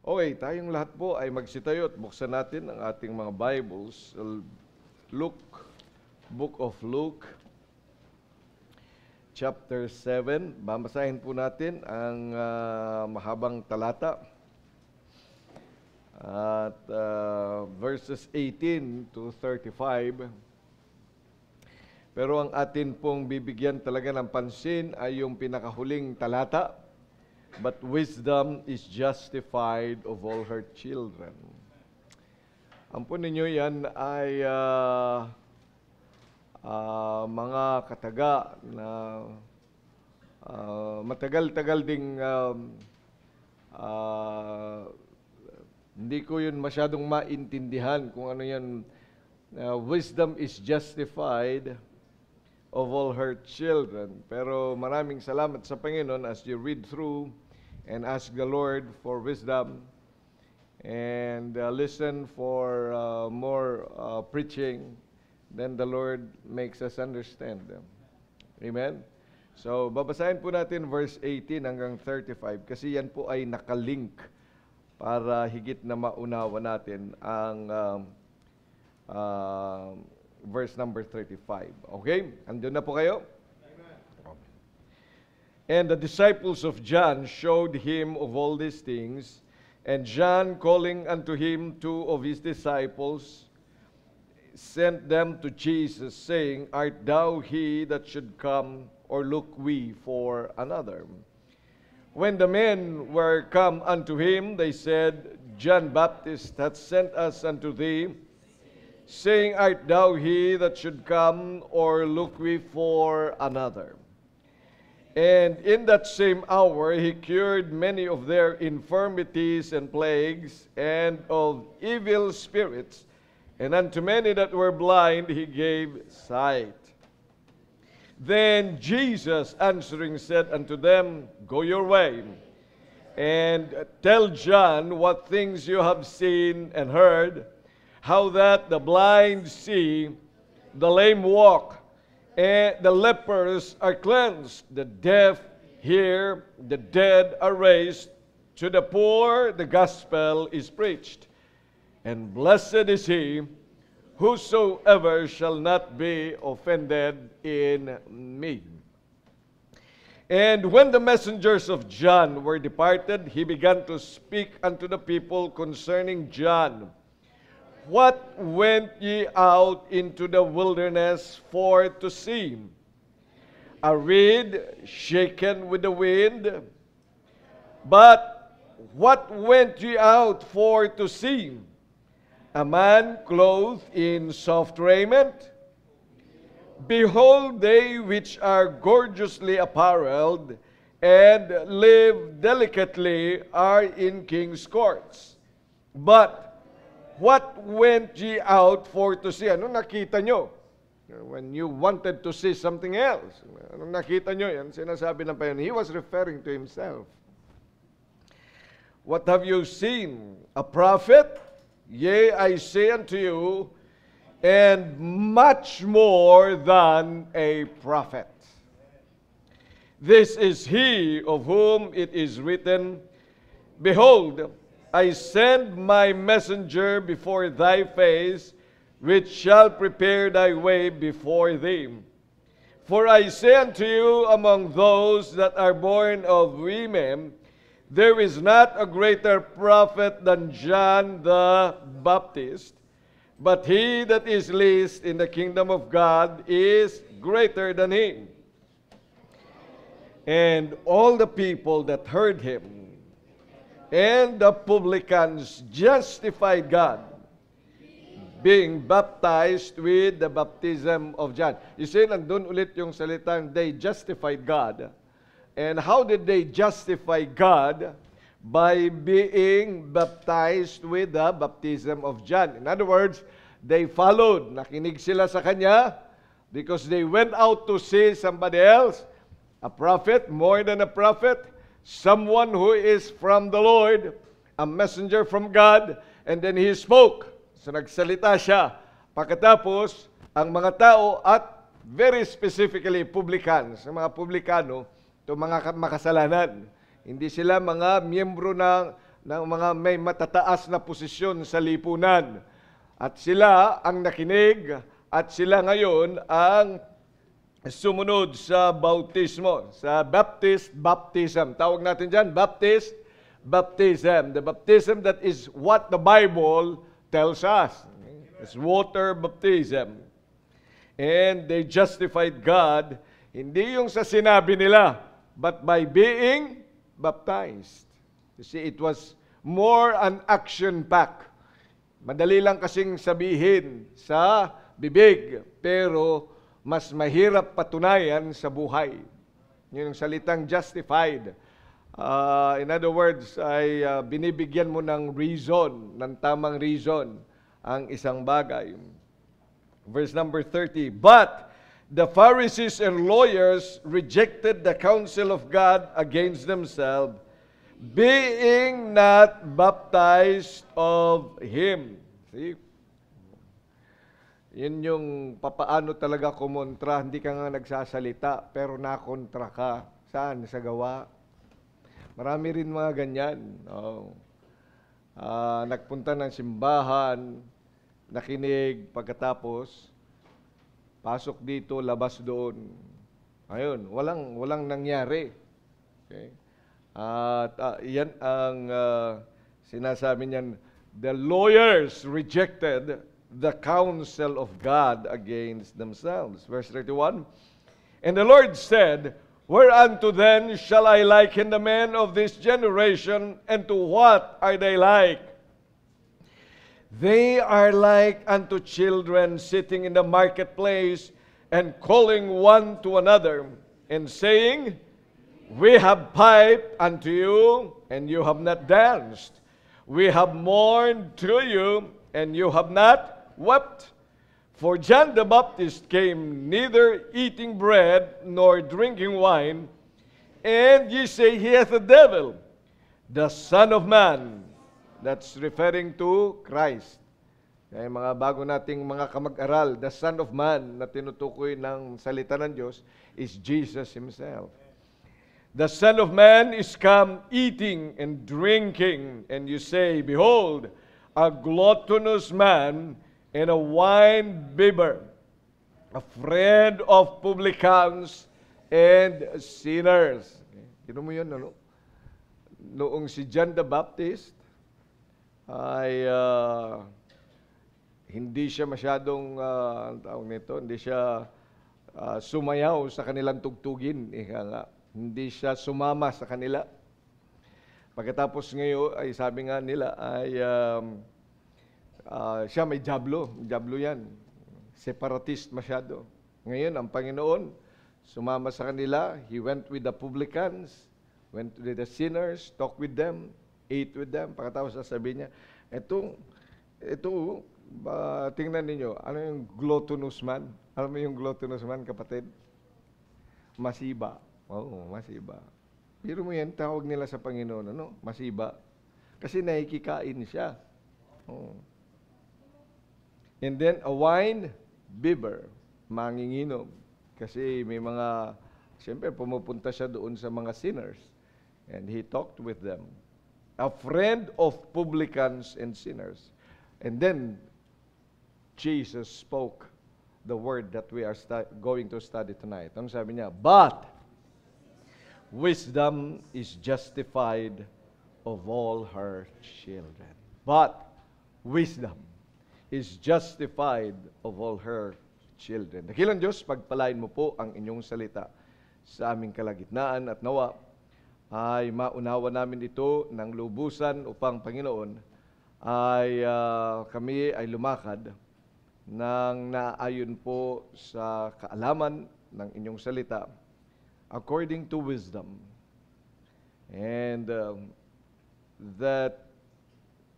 Okay, tayong lahat po ay magsitayo at buksan natin ang ating mga Bibles. Book of Luke, chapter 7. Babasahin po natin ang mahabang talata. At verses 18 to 35. Pero ang atin pong bibigyan talaga ng pansin ay yung pinakahuling talata. But wisdom is justified of all her children. Ampun ninyo, yan ay mga kataga na matagal-tagal ding hindi ko yun masyadong maintindihan kung ano yan. Wisdom is justified of all her children. Pero maraming salamat sa Panginoon as you read through and ask the Lord for wisdom and listen for more preaching, then the Lord makes us understand them. Amen? So, babasahin po natin verse 18 hanggang 35 kasi yan po ay nakalink para higit na maunawa natin ang verse number 35. Okay? Andun na po kayo? Amen. And the disciples of John showed him of all these things, and John, calling unto him two of his disciples, sent them to Jesus, saying, Art thou he that should come, or look we for another? When the men were come unto him, they said, John Baptist hath sent us unto thee, saying, Art thou he that should come, or look we for another? And in that same hour he cured many of their infirmities and plagues, and of evil spirits, and unto many that were blind he gave sight. Then Jesus answering said unto them, Go your way, and tell John what things you have seen and heard, how that the blind see, the lame walk, and the lepers are cleansed, the deaf hear, the dead are raised, to the poor the gospel is preached. And blessed is he whosoever shall not be offended in me. And when the messengers of John were departed, he began to speak unto the people concerning John. What went ye out into the wilderness for to see? A reed shaken with the wind? But what went ye out for to see? A man clothed in soft raiment? Behold, they which are gorgeously apparelled and live delicately are in king's courts. But what went ye out for to see? Ano nakita nyo? When you wanted to see something else. Ano nakita nyo? Yan sinasabi ng Panginoon. He was referring to himself. What have you seen? A prophet? Yea, I say unto you, and much more than a prophet. This is he of whom it is written, Behold, I send my messenger before thy face, which shall prepare thy way before thee. For I say unto you, among those that are born of women, there is not a greater prophet than John the Baptist, but he that is least in the kingdom of God is greater than he. And all the people that heard him, and the publicans justified God, being baptized with the baptism of John. You see, nandun ulit yung salitang they justified God. And how did they justify God? By being baptized with the baptism of John. In other words, they followed. Nakinig sila sa kanya because they went out to see somebody else, a prophet, more than a prophet, someone who is from the Lord, a messenger from God, and then he spoke. So nagsalita siya. Pagkatapos, ang mga tao at very specifically publicans, mga publikano, ito mga makasalanan. Hindi sila mga miyembro ng ng mga may matataas na posisyon sa lipunan. At sila ang nakinig at sila ngayon ang sumunod sa bautismo, sa Baptist baptism. Tawag natin dyan, Baptist baptism. The baptism that is what the Bible tells us. It's water baptism. And they justified God, hindi yung sa sinabi nila, but by being baptized. You see, it was more an action pack. Madali lang kasing sabihin sa bibig, pero mas mahirap patunayan sa buhay. Yun ang salitang justified. In other words, ay binibigyan mo ng reason, ng tamang reason, ang isang bagay. Verse number 30, But the Pharisees and lawyers rejected the counsel of God against themselves, being not baptized of Him. See? Yun yung papaano talaga kumontra. Hindi ka nga nagsasalita, pero nakontra ka. Saan? Sa gawa. Marami rin mga ganyan. Oh. Nagpunta ng simbahan, nakinig, pagkatapos, pasok dito, labas doon. Ayun, walang nangyari. Okay? At yan ang sinasabi niyan, the lawyers rejected the counsel of God against themselves. Verse 31, And the Lord said, Whereunto then shall I liken the men of this generation, and to what are they like? They are like unto children sitting in the marketplace, and calling one to another, and saying, We have piped unto you, and you have not danced. We have mourned to you, and you have not wept. For John the Baptist came neither eating bread nor drinking wine, and ye say he hath a devil. The Son of Man, that's referring to Christ. Kaya mga bago nating mga kamag-aral, the Son of Man na tinutukoy ng salita ng Diyos is Jesus Himself. The Son of Man is come eating and drinking, and you say, Behold, a gluttonous man and a wine-bibber, a friend of publicans and sinners. Kino mo yun, ano? Noong si John the Baptist ay hindi siya masyadong, tawag nito, hindi siya sumayaw sa kanilang tugtugin. Nga. Hindi siya sumama sa kanila. Pagkatapos ngayon, ay sabi nga nila, ay siya may jablo. Jablo yan. Separatist masyado. Ngayon, ang Panginoon, sumama sa kanila. He went with the publicans, went with the sinners, talked with them, ate with them. Pagkatapos sasabihin niya, ito, tingnan ninyo, ano yung gluttonous man? Alam mo yung gluttonous man, kapatid? Masiba. Oo, masiba. Pero mo yan, tawag nila sa Panginoon, ano? Masiba. Kasi nakikikain siya. Oh. And then, a wine bibber, manginginom. Kasi may mga, siyempre, pumupunta siya doon sa mga sinners. And he talked with them. A friend of publicans and sinners. And then, Jesus spoke the word that we are going to study tonight. Ano sabi niya? But, wisdom is justified of all her children. But wisdom is justified of all her children. Dakilang Diyos, pagpalain mo po ang inyong salita sa aming kalagitnaan at nawa ay maunawa namin ito ng lubusan upang Panginoon ay kami ay lumakad ng naayon po sa kaalaman ng inyong salita according to wisdom, and that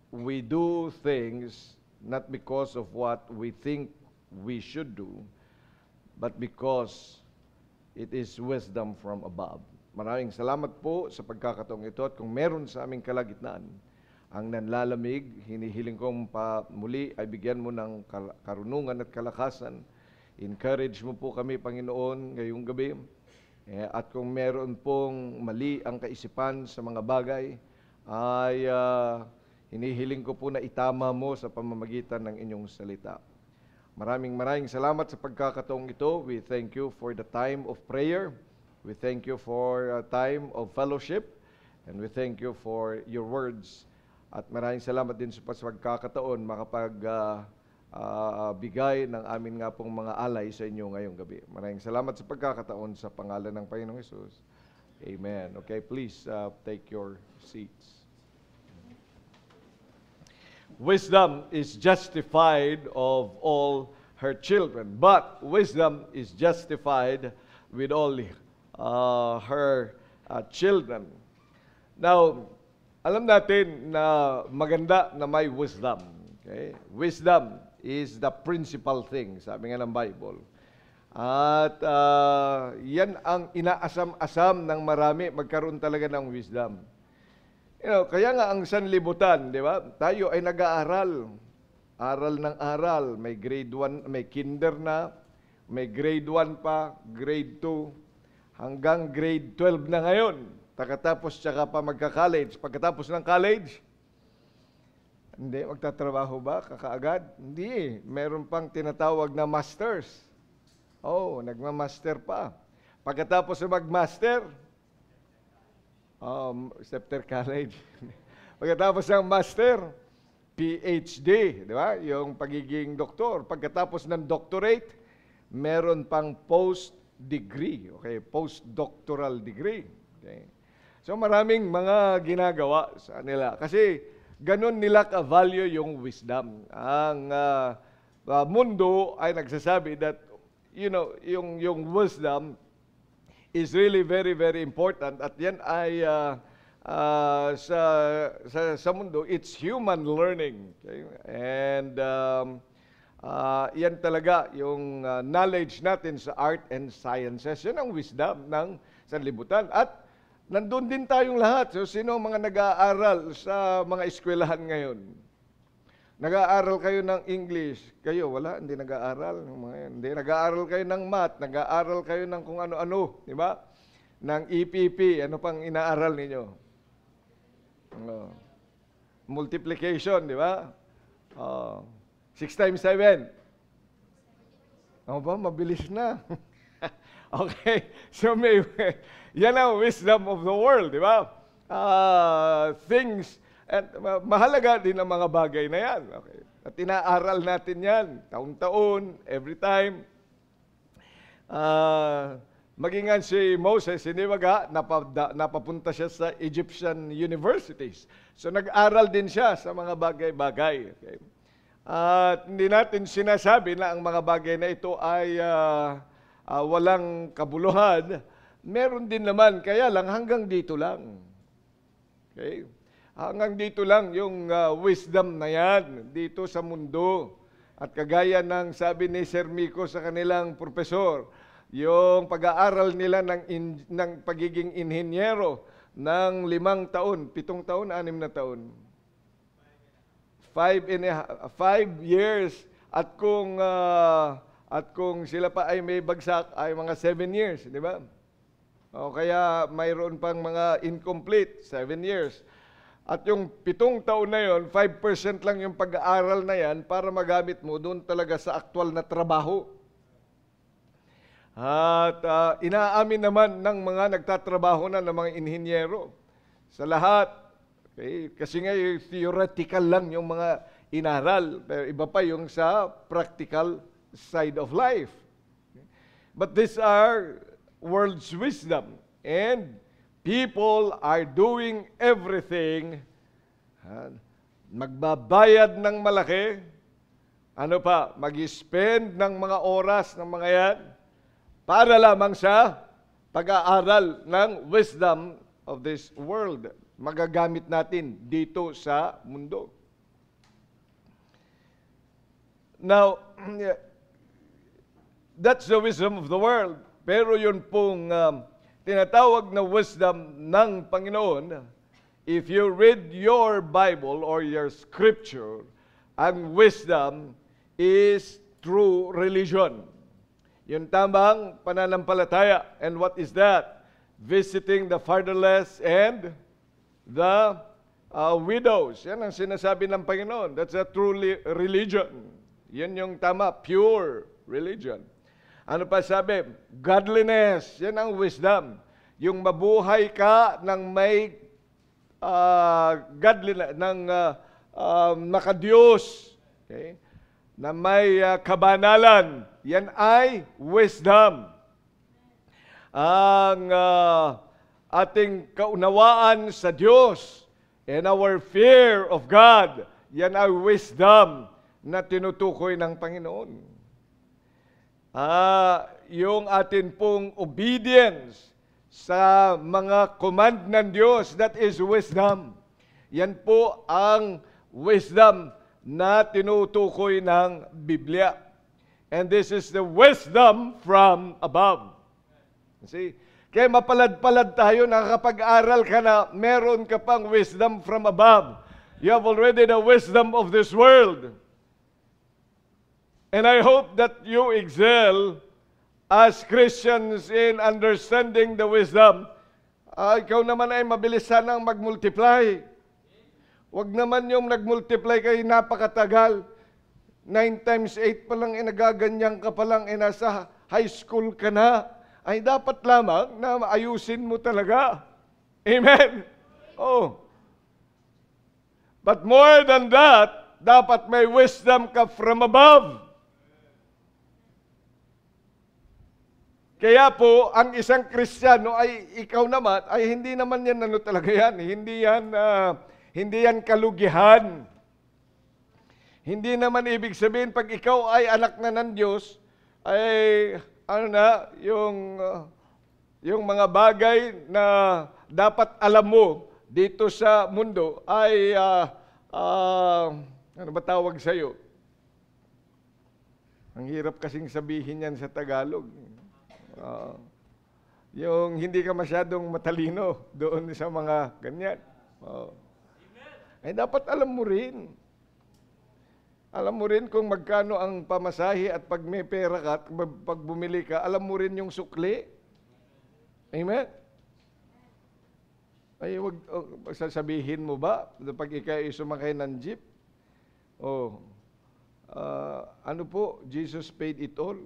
we do things not because of what we think we should do, but because it is wisdom from above. Maraming salamat po sa pagkakataong ito, at kung meron sa aming kalagitnaan ang nanlalamig, hinihiling kong muli ay bigyan mo ng karunungan at kalakasan. Encourage mo po kami, Panginoon, ngayong gabi. At kung meron pong mali ang kaisipan sa mga bagay, ay hinihiling ko po na itama mo sa pamamagitan ng inyong salita. Maraming salamat sa pagkakataong ito. We thank you for the time of prayer. We thank you for a time of fellowship. And we thank you for your words. At maraming salamat din sa pagkakataon bigay ng amin nga pong mga alay sa inyo ngayong gabi. Maraming salamat sa pagkakataon sa pangalan ng Panginoong Hesus. Amen. Okay, please take your seats. Wisdom is justified of all her children, but wisdom is justified with all her children. Now, alam natin na maganda na may wisdom. Okay? Wisdom is the principal thing, sabi nga ng Bible. At yan ang inaasam-asam ng marami, magkaroon talaga ng wisdom. Kaya nga ang sanlibutan, di ba? Tayo ay nag-aaral. Aral ng aral. May grade 1, may kinder na, may grade 1 pa, grade 2, hanggang grade 12 na ngayon. Pagkatapos tsaka pa magka-college. Pagkatapos ng college, hindi, magtatrabaho ba kakaagad? Hindi. Meron pang tinatawag na masters. Nagma-master pa. Pagkatapos na mag-master, Scepter College. Pagkatapos ng master, PhD, di ba? Yung pagiging doktor. Pagkatapos ng doctorate, meron pang post-degree, okay? Postdoctoral degree. Okay? So maraming mga ginagawa sa nila. Kasi ganun nila ka-value yung wisdom. Ang mundo ay nagsasabi that, yung wisdom is really very, very important. At yan ay sa mundo, it's human learning. Okay? And yan talaga yung knowledge natin sa art and sciences. Yan ang wisdom ng sanlibutan. At nandun din tayong lahat. So, sino mga nag-aaral sa mga eskwelahan ngayon? Nag-aaral kayo ng English. Kayo, wala, hindi nag-aaral. Hindi, nag-aaral kayo ng math, nag-aaral kayo ng kung ano-ano, di ba? Ng EPP, ano pang inaaral ninyo? Multiplication, di ba? 6 times 7. Ano ba? Mabilis na. Okay, so yan ang wisdom of the world, di ba? Things. At mahalaga din ang mga bagay na yan. Okay. At inaaral natin yan, taon-taon, every time. Maging si Moses, hindi baga, napapunta siya sa Egyptian universities. So nag-aral din siya sa mga bagay-bagay. Okay. At hindi natin sinasabi na ang mga bagay na ito ay walang kabuluhan. Meron din naman, kaya lang hanggang dito lang. Okay. Hanggang dito lang yung wisdom na yan, dito sa mundo. At kagaya ng sabi ni Sir Miko sa kanilang profesor, yung pag-aaral nila ng pagiging inhinyero ng 5 taon, 7 taon, 6 na taon. 5 years. At kung sila pa ay may bagsak, ay mga 7 years, di ba? O kaya mayroon pang mga incomplete, 7 years. At yung 7 taon na yon, 5% lang yung pag-aaral na yan para magamit mo doon talaga sa aktual na trabaho. At inaamin naman ng mga nagtatrabaho na ng mga inhinyero sa lahat. Okay? Kasi nga theoretical lang yung mga inaral. Pero iba pa yung sa practical side of life. But these are world's wisdom. And people are doing everything, magbabayad ng malaki, mag-spend ng mga oras ng mga yan, para lamang sa pag-aaral ng wisdom of this world. Magagamit natin dito sa mundo. Now, that's the wisdom of the world. Pero yun pong tinatawag na wisdom ng Panginoon, if you read your Bible or your scripture, ang wisdom is true religion. Yung tamang pananampalataya. And what is that? Visiting the fatherless and the widows. Yan ang sinasabi ng Panginoon. That's a true religion. Yan yung tama, pure religion. Ano pa sabi? Godliness. Yan ang wisdom. Yung mabuhay ka ng may godliness, ng nakadiyos. Okay? Na may kabanalan. Yan ay wisdom. Ang ating kaunawaan sa Diyos and our fear of God, yan ay wisdom na tinutukoy ng Panginoon. Yung atin pong obedience sa mga command ng Diyos, that is wisdom. Yan po ang wisdom na tinutukoy ng Biblia. And this is the wisdom from above. See? Kaya mapalad-palad tayo, nakakapag-aral ka na meron ka pang wisdom from above. You have already the wisdom of this world. And I hope that you excel as Christians in understanding the wisdom. Ikaw naman ay mabilis sanang mag-multiply. Huwag naman yung nag-multiply kayo napakatagal. 9 times 8 pa lang, nagaganyan ka pa lang, nasa high school ka na. Ay dapat lamang na ayusin mo talaga. Amen? Oh. But more than that, dapat may wisdom ka from above. Kaya po, ang isang Kristiyano ay ikaw naman, ay hindi naman yan talaga yan. Hindi yan kalugihan. Hindi naman ibig sabihin, pag ikaw ay anak na ng Diyos, ay yung mga bagay na dapat alam mo dito sa mundo ay, ano ba tawag sa'yo? Ang hirap kasing sabihin yan sa Tagalog. Yung hindi ka masyadong matalino doon sa mga ganyan. Ay dapat alam mo rin. Alam mo rin kung magkano ang pamasahe at pag may pera ka at pag bumili ka, alam mo rin yung sukli. Amen? Ay, wag sasabihin mo ba pag ikaw ay sumakay ng jeep? Ano po, Jesus paid it all.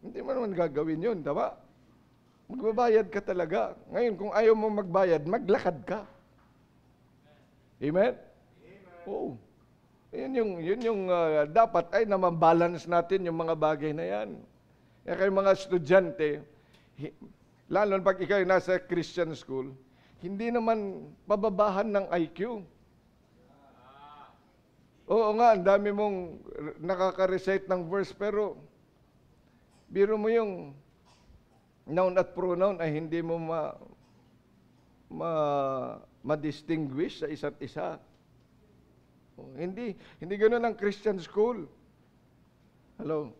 Hindi mo naman gagawin yun, tama? Magbabayad ka talaga. Ngayon, kung ayaw mo magbayad, maglakad ka. Amen? Oo. Yun yung dapat ay naman-balance natin yung mga bagay na yan. Kaya kayo mga estudyante, lalo pag ikaw nasa Christian school, hindi naman pababahan ng IQ. Oo nga, ang dami mong nakaka-recite ng verse, pero biro mo yung noun at pronoun ay hindi mo ma-distinguish sa isa't isa. Hindi ganoon ang Christian school. Hello?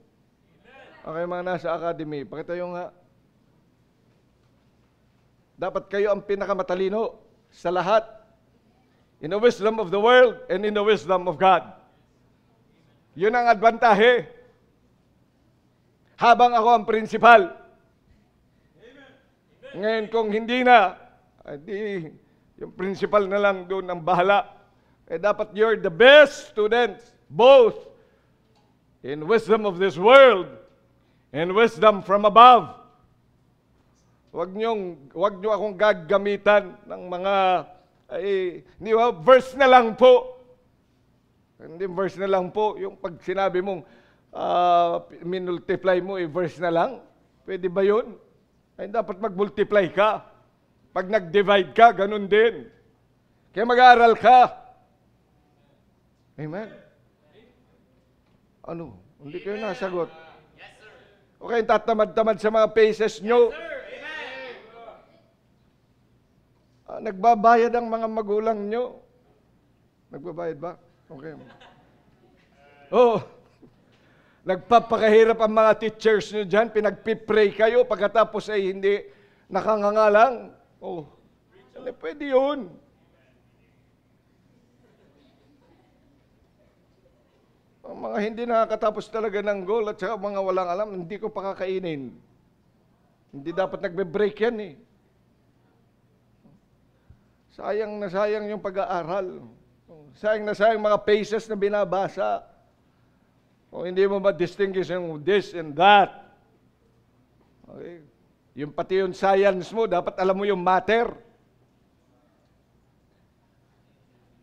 Okay, mga nasa academy, pakita yung nga. Dapat kayo ang pinakamatalino sa lahat. In the wisdom of the world and in the wisdom of God. Yun ang advantahe. Habang ako ang principal. Ngayon kung hindi na, yung principal na lang doon ang bahala. Dapat you're the best students, both in wisdom of this world and wisdom from above. Huwag nyo akong gagamitan ng mga, verse na lang po. Hindi verse na lang po. Yung pag sinabi mong, minultiply mo, verse na lang. Pwede ba yun? Ay, dapat mag-multiply ka. Pag nag-divide ka, ganun din. Kaya mag-aaral ka. Amen? Ano? Hindi kayo nasagot. Yes, sir. Okay, tatamad-tamad sa mga paces nyo. Yes, sir. Amen. Nagbabayad ang mga magulang nyo. Nagbabayad ba? Okay. Oh, nagpapakahirap ang mga teachers nyo dyan. Pinagpipray kayo pagkatapos ay hindi nakangangalang. Oh, hindi pwede yun. Ang mga hindi nakakatapos talaga ng goal at saka mga walang alam, hindi ko pakakainin. Hindi dapat nagbe-break yan eh. Sayang na sayang yung pag-aaral. Sayang na sayang mga pages na binabasa. Kung hindi mo ma-distinguish yung this and that. Okay. Yung pati yung science mo, dapat alam mo yung matter.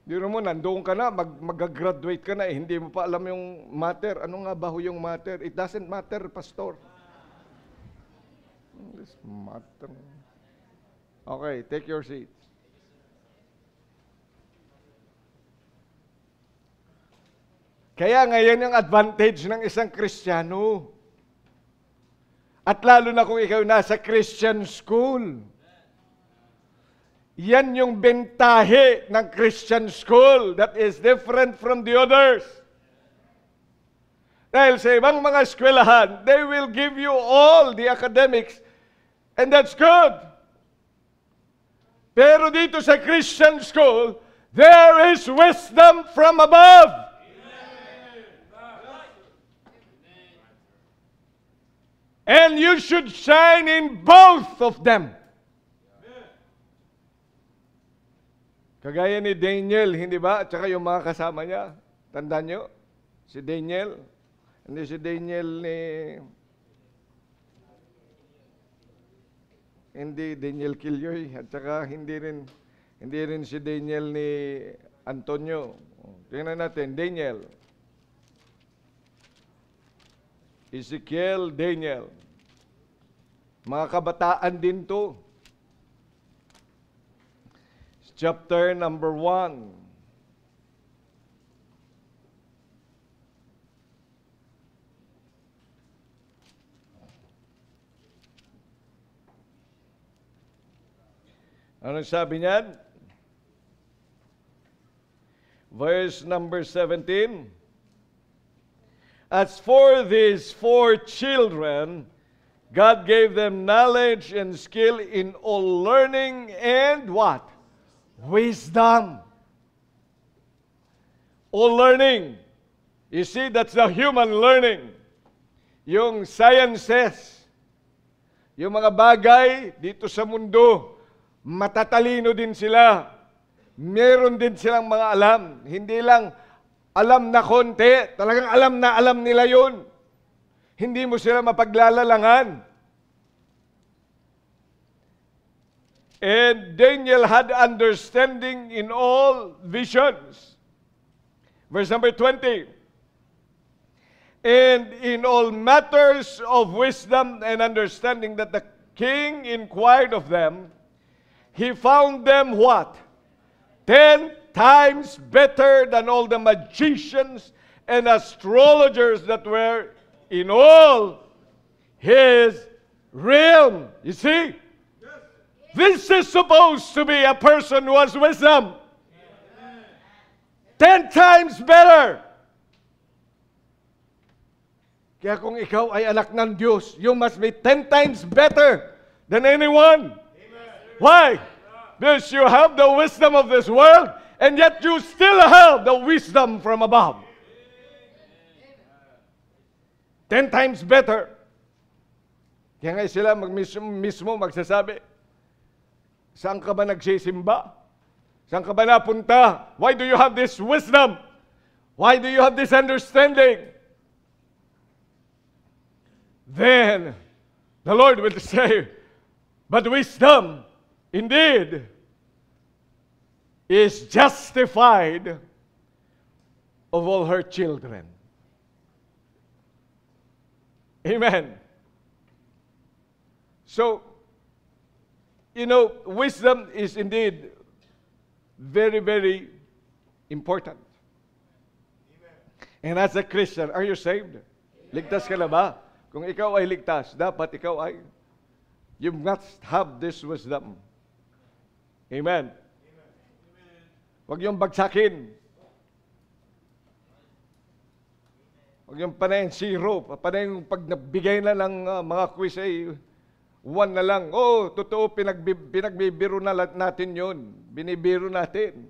Di mo, nandoon ka na, mag-graduate ka na, hindi mo pa alam yung matter. Ano nga ba yung matter? It doesn't matter, pastor. This matter. Okay, take your seats. Kaya ngayon yung advantage ng isang Kristiyano. At lalo na kung ikaw nasa Christian school. Yan yung bentahe ng Christian school that is different from the others. Dahil sa ibang mga eskwelahan, they will give you all the academics and that's good. Pero dito sa Christian school, there is wisdom from above. And you should shine in both of them. Kagaya ni Daniel, hindi ba? At saka yung mga kasama niya. Tandaan nyo? Si Daniel. Hindi si Daniel hindi Daniel Killoy. At saka hindi rin si Daniel ni Antonio. Tingnan natin, Daniel. Ezekiel, Daniel. Mga kabataan din to. Chapter number 1. Ano sabi niyan? Verse number 17. As for these 4 children, God gave them knowledge and skill in all learning and what? Wisdom. All learning. You see, that's the human learning. Yung sciences, yung mga bagay dito sa mundo, matatalino din sila. Meron din silang mga alam. Hindi lang alam na konti. Talagang alam nila yun. Hindi mo sila mapaglalalangan. And Daniel had understanding in all visions. Verse number 20. And in all matters of wisdom and understanding that the king inquired of them, he found them what? 10 times better than all the magicians and astrologers that were in all his realm. You see? This is supposed to be a person who has wisdom. 10 times better. Kaya kung ikaw ay anak ng Diyos, you must be 10 times better than anyone. Why? Because you have the wisdom of this world, and yet you still have the wisdom from above. 10 times better. Kaya nga sila mismo magsasabi, saan ka ba nagsisimba? Saan ka ba napunta? Why do you have this wisdom? Why do you have this understanding? Then the Lord will say, but wisdom indeed is justified of all her children. Amen. So, you know, wisdom is indeed very, very important. Amen. And as a Christian, are you saved? Ligtas ka na ba? Kung ikaw ay ligtas, dapat ikaw ay, you must have this wisdom. Amen. Huwag yung bagsakin. Huwag yung panayin zero. Panayin pag nabigay na ng mga quiz ay 1 na lang. Oh, totoo, pinagbibiro na natin yun. Binibiro natin.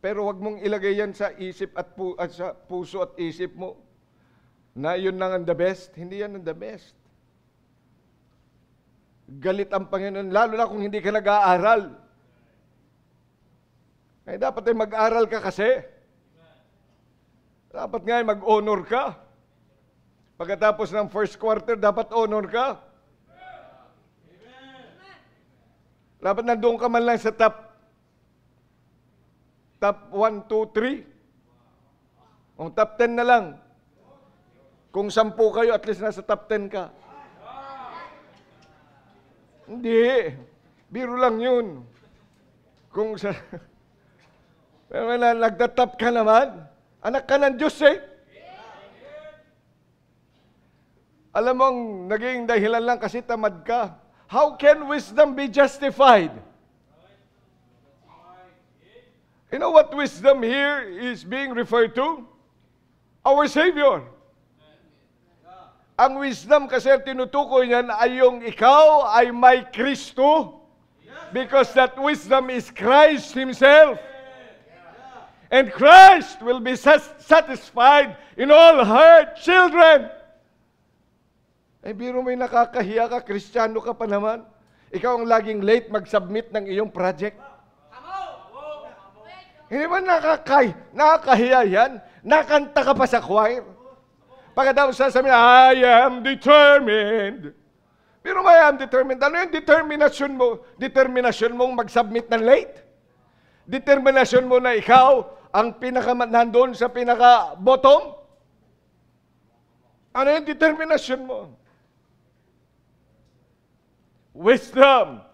Pero wag mong ilagay yan sa isip at sa puso at isip mo na yun lang ang the best. Hindi yan ang the best. Galit ang Panginoon, lalo na kung hindi ka nag-aaral. Ay dapat ay mag-aral ka kasi. Dapat nga ay mag-honor ka. Pagkatapos ng first quarter, dapat honor ka. Dapat nandoon ka man lang sa top 1, 2, 3. O top 10 na lang. Kung 10 kayo, at least nasa top 10 ka. Hindi. Biro lang yun. Kung sa... Pero nagtatap ka naman. Anak ka ng Diyos eh. Alam mong naging dahilan lang kasi tamad ka. How can wisdom be justified? You know what wisdom here is being referred to? Our Savior. Ang wisdom kasi tinutukoy niyan ay yung ikaw ay may Kristo. Because that wisdom is Christ Himself. And Christ will be satisfied in all her children. Eh, biro may nakakahiya ka, Kristiyano ka pa naman. Ikaw ang laging late mag-submit ng iyong project. Hindi ba nakakahiya yan? Nakanta ka pa sa choir. Pagkatapos sasabihin, I am determined. Pero may I am determined. Ano yung determinasyon mo? Determinasyon mong mag-submit ng late? Determinasyon mo na ikaw ang nandun sa pinaka-bottom? Ano yung determinasyon mo? Wisdom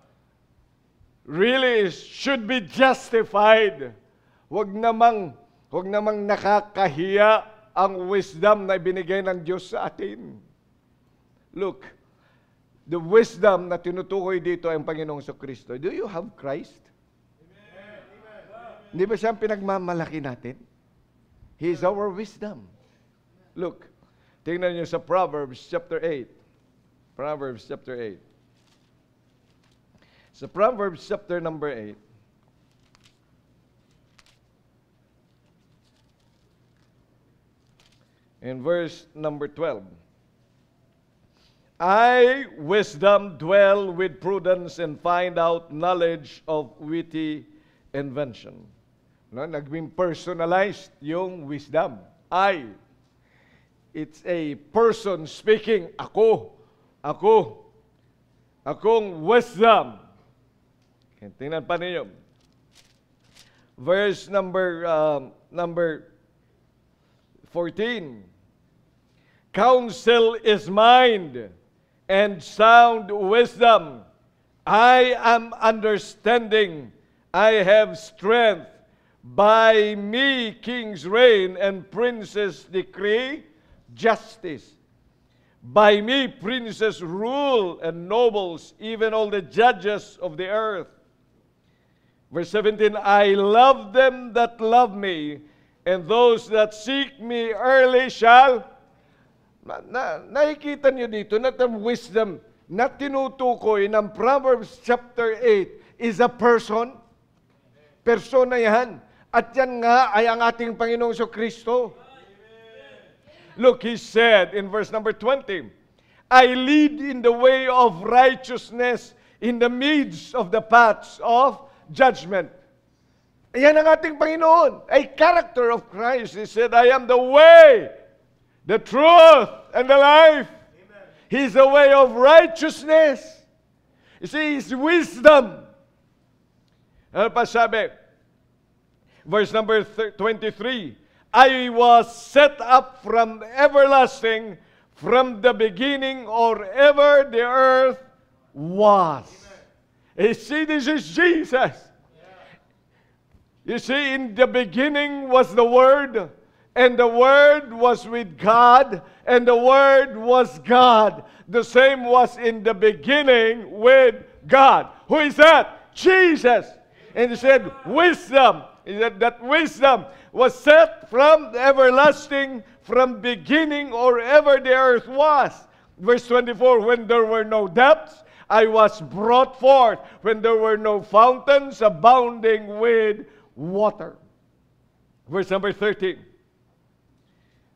really should be justified. Huwag namang nakakahiya ang wisdom na ibinigay ng Diyos sa atin. Look, the wisdom na tinutukoy dito ay ang Panginoong Kristo. Do you have Christ? Hindi ba siya ang pinagmamalaki natin? He is our wisdom. Look, tingnan niyo sa Proverbs chapter 8. Proverbs chapter 8. Sa Proverbs chapter number 8, in verse number 12, I, wisdom, dwell with prudence and find out knowledge of witty invention. No, naging personalized yung wisdom. I. It's a person speaking. Akong wisdom. Okay, tingnan pa ninyo. Verse number 14. Counsel is mind, and sound wisdom. I am understanding. I have strength. By me kings reign and princes decree justice. By me princes rule and nobles, even all the judges of the earth. Verse 17, I love them that love me, and those that seek me early shall... Nakikita niyo dito na ang wisdom na tinutukoy ng Proverbs chapter 8 is a person. Persona yan. At yan nga ay ang ating Panginoong Kristo. Look, He said in verse number 20, I lead in the way of righteousness in the midst of the paths of judgment. Yan ang ating Panginoon. A character of Christ. He said, I am the way, the truth, and the life. Amen. He's the way of righteousness. You see, His wisdom. Ano pa sabi? Verse number 23, I was set up from everlasting, from the beginning, or ever the earth was. You see, this is Jesus. You see, in the beginning was the Word, and the Word was with God, and the Word was God. The same was in the beginning with God. Who is that? Jesus. And He said, wisdom. He said that wisdom was set from the everlasting, from beginning, or ever the earth was. Verse 24, when there were no depths, I was brought forth. When there were no fountains abounding with water. Verse number 13.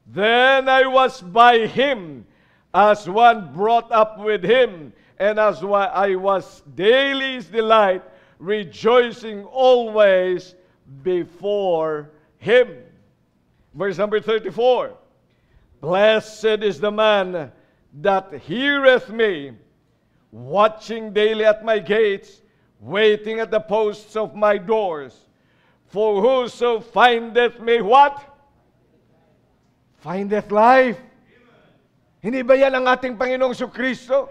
Then I was by Him as one brought up with Him, and as I was daily His delight, rejoicing always before him. Verse number 34. Blessed is the man that heareth me, watching daily at my gates, waiting at the posts of my doors. For whoso findeth me, what? Findeth life. Hindi ba yan ang ating Panginoong Kristo?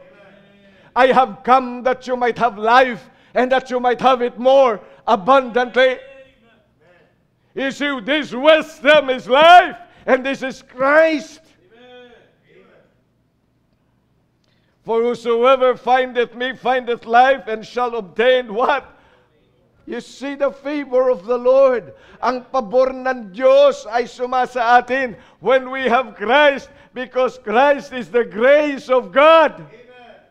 I have come that you might have life and that you might have it more abundantly. You see, this wisdom is life and this is Christ. For whosoever findeth me findeth life and shall obtain what? You see the favor of the Lord. Ang pabor ng Diyos ay sumasa atin when we have Christ, because Christ is the grace of God. Amen.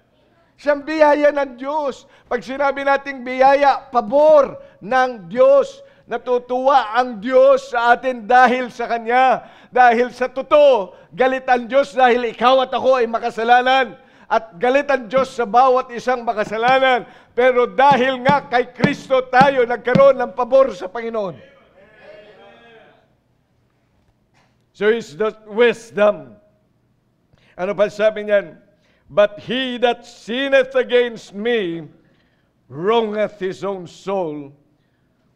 Siyang biyaya ng Diyos. Pag sinabi nating biyaya, pabor ng Diyos, natutuwa ang Diyos sa atin dahil sa Kanya. Dahil sa totoo, galit ang Diyos dahil ikaw at ako ay makasalanan. At galit ang Diyos sa bawat isang makasalanan. Pero dahil nga kay Kristo tayo nagkaroon ng pabor sa Panginoon. So it's the wisdom. Ano pa sabi niyan? But he that sinneth against me wrongeth his own soul.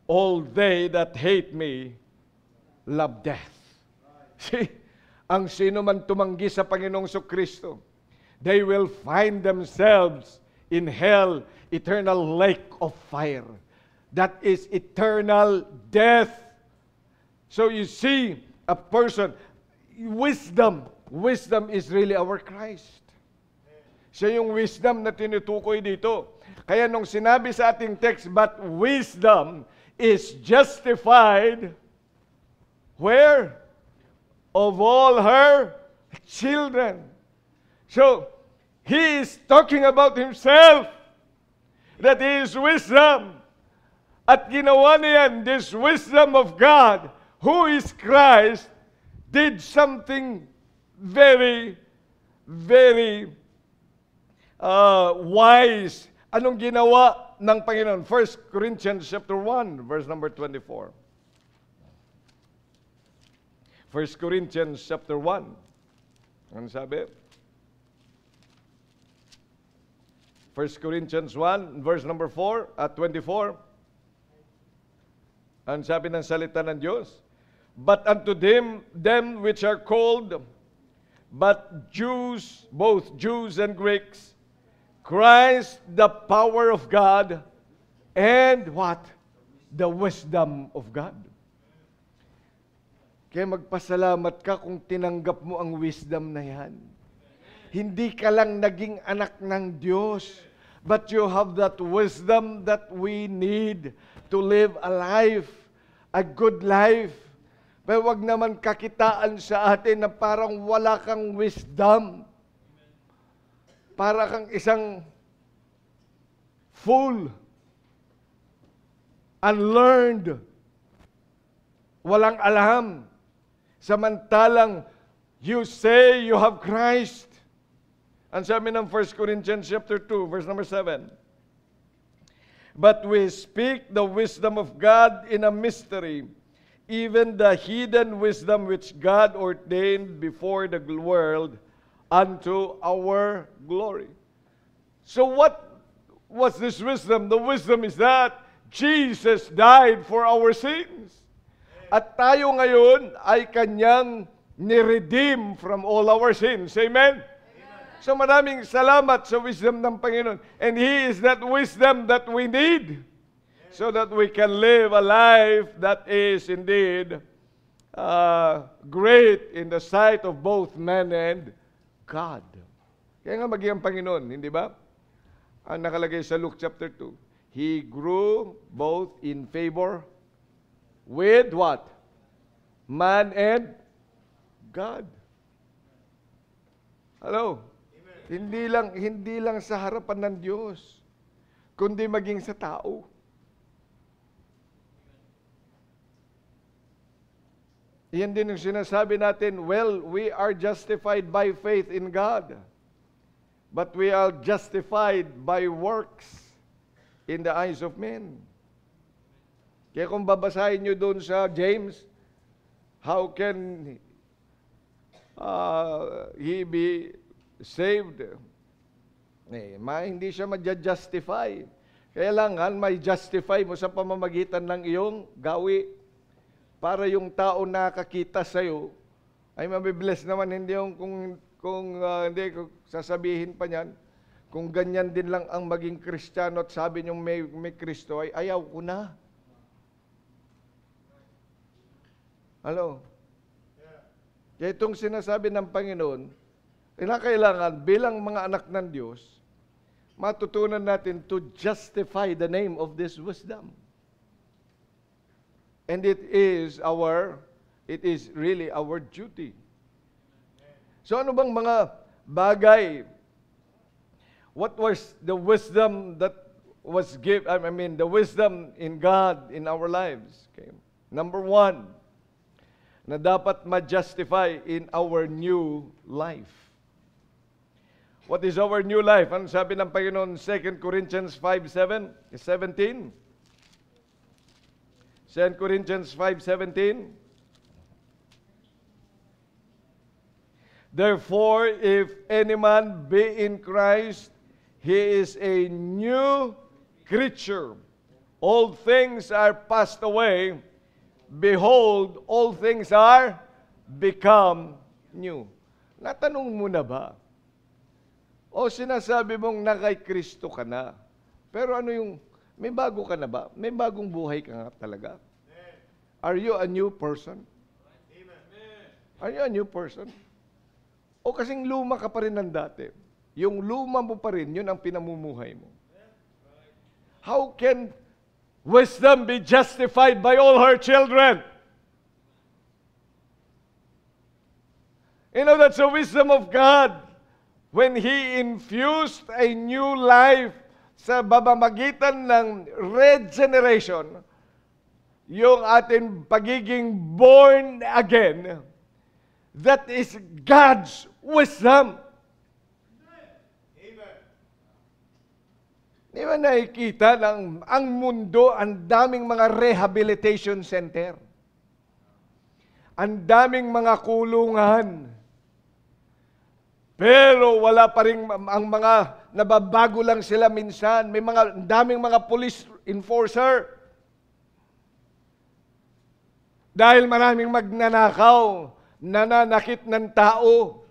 All they that hate me love death. See, ang sino man tumanggi sa Panginoong Kristo, they will find themselves in hell, eternal lake of fire. That is eternal death. So you see, a person, wisdom is really our Christ. Siya yung wisdom na tinutukoy dito. Kaya nung sinabi sa ating text, but wisdom is justified where? Of all her children. So, he is talking about himself, that he is wisdom. At ginawa niyan, this wisdom of God, who is Christ, did something very, very wise. Anong ginawa ng Panginoon? 1 Corinthians chapter 1, verse number 24. 1 Corinthians chapter 1. Ano sabi? 1 Corinthians 1, verse number 4 at 24. Ang sabi ng salita ng Diyos, but unto them which are called, but Jews, both Jews and Greeks, Christ the power of God, and what? The wisdom of God. Kaya magpasalamat ka kung tinanggap mo ang wisdom na yan. Hindi ka lang naging anak ng Diyos, but you have that wisdom that we need to live a life, a good life. Pero wag naman kakitaan sa atin na parang wala kang wisdom. Para kang isang fool, unlearned, walang alam. Samantalang you say you have Christ. Ang sabi ng 1 Corinthians chapter 2, verse number 7. But we speak the wisdom of God in a mystery, even the hidden wisdom which God ordained before the world unto our glory. So what was this wisdom? The wisdom is that Jesus died for our sins. At tayo ngayon ay Kanyang ni-redeem from all our sins. Amen? So maraming salamat sa wisdom ng Panginoon. And He is that wisdom that we need so that we can live a life that is indeed great in the sight of both man and God. Kaya nga maging ang Panginoon, hindi ba? Ang nakalagay sa Luke chapter 2, He grew both in favor with what? Man and God. Hello? Hindi lang sa harapan ng Diyos, kundi maging sa tao. Iyan din yung sinasabi natin, well, we are justified by faith in God, but we are justified by works in the eyes of men. Kaya kung babasahin nyo doon sa James, how can he be saved? Hindi siya ma-justify. Kailangan may justify mo sa pamamagitan ng iyong gawi para yung tao nakakita sa'yo ay mabibless naman. Hindi yung kung sasabihin pa niyan, kung ganyan din lang ang maging Kristiyano at sabi niyong may Kristo, ay ayaw ko na. Hello? Kaya itong sinasabi ng Panginoon, kailangan bilang mga anak ng Diyos, matutunan natin to justify the name of this wisdom. And it is really our duty. So ano bang mga bagay? What was the wisdom that was given? I mean, the wisdom in God in our lives. Okay. Number 1, na dapat ma-justify in our new life. What is our new life? Ano sabi ng Panginoon, 2 Corinthians 5:17? 2 Corinthians 5:17. Therefore, if any man be in Christ, he is a new creature. All things are passed away. Behold, all things are become new. Natanong mo na ba? O sinasabi mong na kay Kristo ka na. Pero ano yung, may bago ka na ba? May bagong buhay ka nga talaga? Are you a new person? Are you a new person? O kasing luma ka pa rin ng dati. Yung luma mo pa rin, yun ang pinamumuhay mo. How can wisdom be justified by all her children? You know, that's the wisdom of God. When He infused a new life sa babamagitan ng regeneration, yung ating pagiging born again, that is God's wisdom. Amen. Di ba nakikita ng ang mundo, ang daming mga rehabilitation center, ang daming mga kulungan, pero wala pa rin ang mga nababago lang sila minsan. May daming mga police enforcer. Dahil maraming magnanakaw, nananakit ng tao,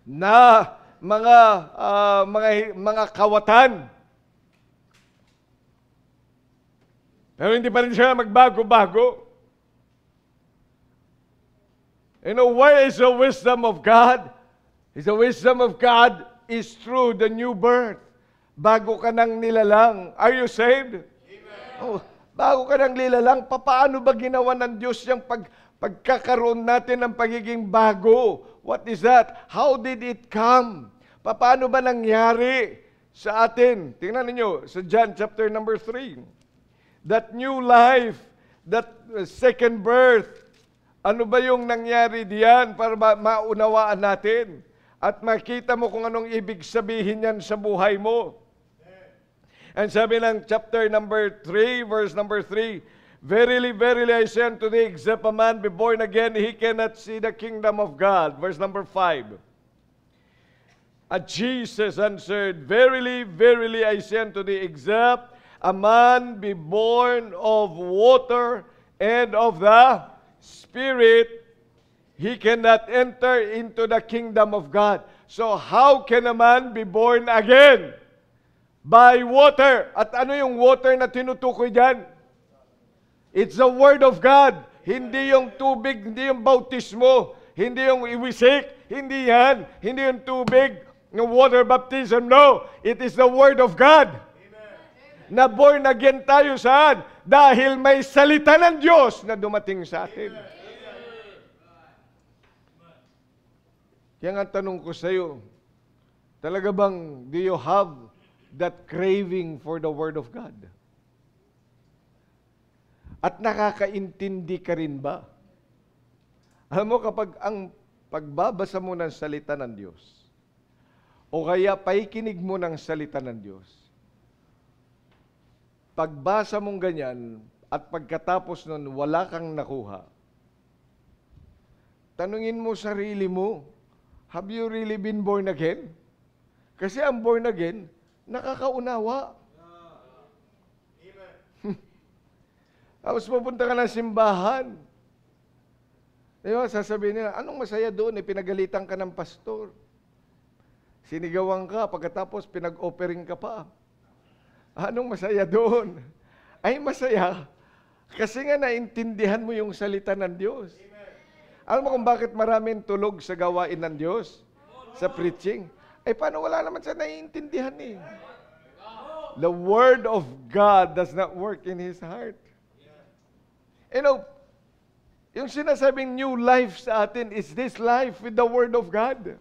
na mga kawatan. Pero hindi pa rin siya magbago-bago. You know, where is the wisdom of God? The wisdom of God is through the new birth. Bago ka nang nilalang. Are you saved? Amen. Oh, bago ka nang nilalang, paano ba ginawa ng Diyos yung pagkakaroon natin ng pagiging bago? What is that? How did it come? Paano ba nangyari sa atin? Tingnan niyo sa John chapter number 3. That new life, that second birth, ano ba yung nangyari diyan para maunawaan natin? At makita mo kung anong ibig sabihin yan sa buhay mo. And sabi ng chapter number 3, verse number 3, Verily, verily, I say unto thee, except a man be born again, he cannot see the kingdom of God. Verse number 5. And Jesus answered, Verily, verily, I say unto thee, except a man be born of water and of the Spirit, he cannot enter into the kingdom of God. So how can a man be born again? By water. At ano yung water na tinutukoy dyan? It's the Word of God. Hindi yung tubig, hindi yung bautismo, hindi yung iwisik, hindi yan. Hindi yung tubig, yung water baptism. No, it is the Word of God. Amen. Na born again tayo saan? Dahil may salita ng Diyos na dumating sa atin. Amen. Kaya nga tanong ko sa iyo, talaga bang do you have that craving for the Word of God? At nakakaintindi ka rin ba? Alam mo, kapag ang pagbabasa mo ng salita ng Diyos, o kaya paikinig mo ng salita ng Diyos, pagbasa mong ganyan, at pagkatapos nun, wala kang nakuha, tanungin mo sarili mo, have you really been born again? Kasi ang born again, nakakaunawa. Tapos pupunta ka ng simbahan. Diba, sasabihin nila, anong masaya doon? Pinagalitan ka ng pastor. Sinigawan ka, pagkatapos pinag-offering ka pa. Anong masaya doon? Ay masaya, kasi nga naintindihan mo yung salita ng Diyos. Alam mo kung bakit maraming tulog sa gawain ng Diyos? Sa preaching? Ay paano wala naman siya naiintindihan eh? The Word of God does not work in his heart. You know, yung sinasabing new life sa atin is this life with the Word of God.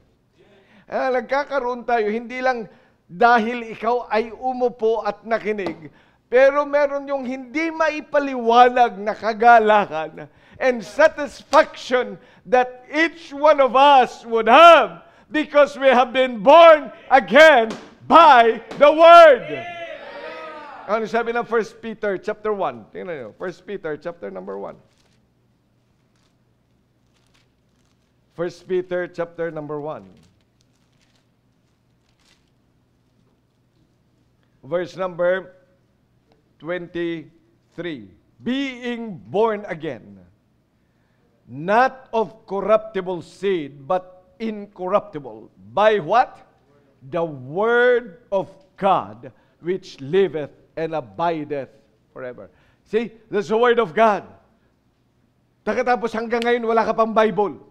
Nagkakaroon tayo, hindi lang dahil ikaw ay umupo at nakinig, pero meron yung hindi maipaliwanag na kagalakan and satisfaction that each one of us would have because we have been born again by the Word. Ano sabi ng 1 Peter chapter 1? Tingnan niyo, 1 Peter chapter number 1. 1 Peter chapter number 1. Verse number 23. Being born again, not of corruptible seed, but incorruptible. By what? The Word of God, which liveth and abideth forever. See, that's the Word of God. Tapos hanggang ngayon, wala ka pang Bible.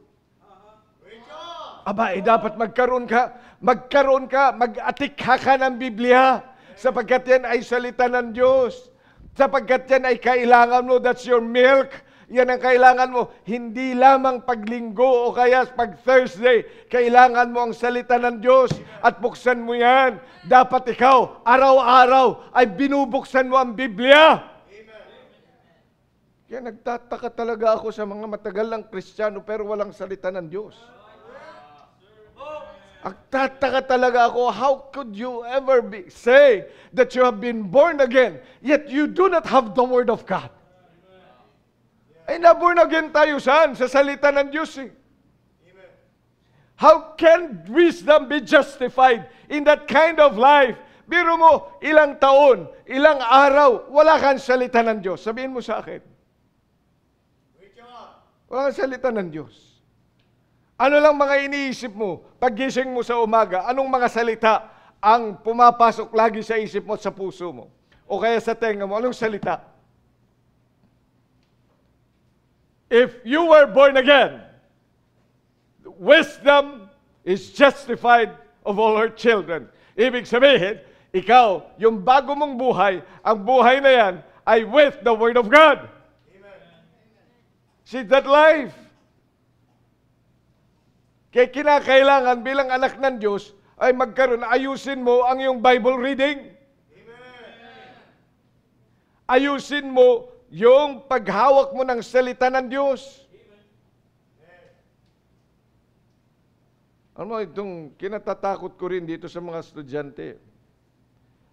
Aba, dapat magkaroon ka, mag-atikha ka ng Biblia, sapagkat yan ay salita ng Diyos. Sapagkat yan ay kailangan mo, that's your milk. Yan ang kailangan mo. Hindi lamang paglinggo o kaya pag Thursday, kailangan mo ang salita ng Diyos at buksan mo yan. Dapat ikaw, araw-araw ay binubuksan mo ang Biblia. Kaya nagtataka talaga ako sa mga matagal ng Kristiyano pero walang salita ng Diyos. Nagtataka talaga ako, how could you ever say that you have been born again, yet you do not have the Word of God? Ay, na-born again tayo saan? Sa salita ng Diyos eh. How can wisdom be justified in that kind of life? Biro mo, ilang taon, ilang araw, wala kang salita ng Diyos. Sabihin mo sa akin. Wala kang salita ng Diyos. Ano lang mga iniisip mo? Paggising mo sa umaga, anong mga salita ang pumapasok lagi sa isip mo at sa puso mo? O kaya sa tenga mo, anong salita? If you were born again, wisdom is justified of all her children. Ibig sabihin, ikaw, yung bago mong buhay, ang buhay na yan ay with the Word of God. Amen. See that life? Kaya kinakailangan bilang anak ng Diyos ay magkaroon, ayusin mo ang iyong Bible reading. Amen. Ayusin mo yung paghawak mo ng salita ng Diyos. Alam mo, itong kinatatakot ko rin dito sa mga estudyante.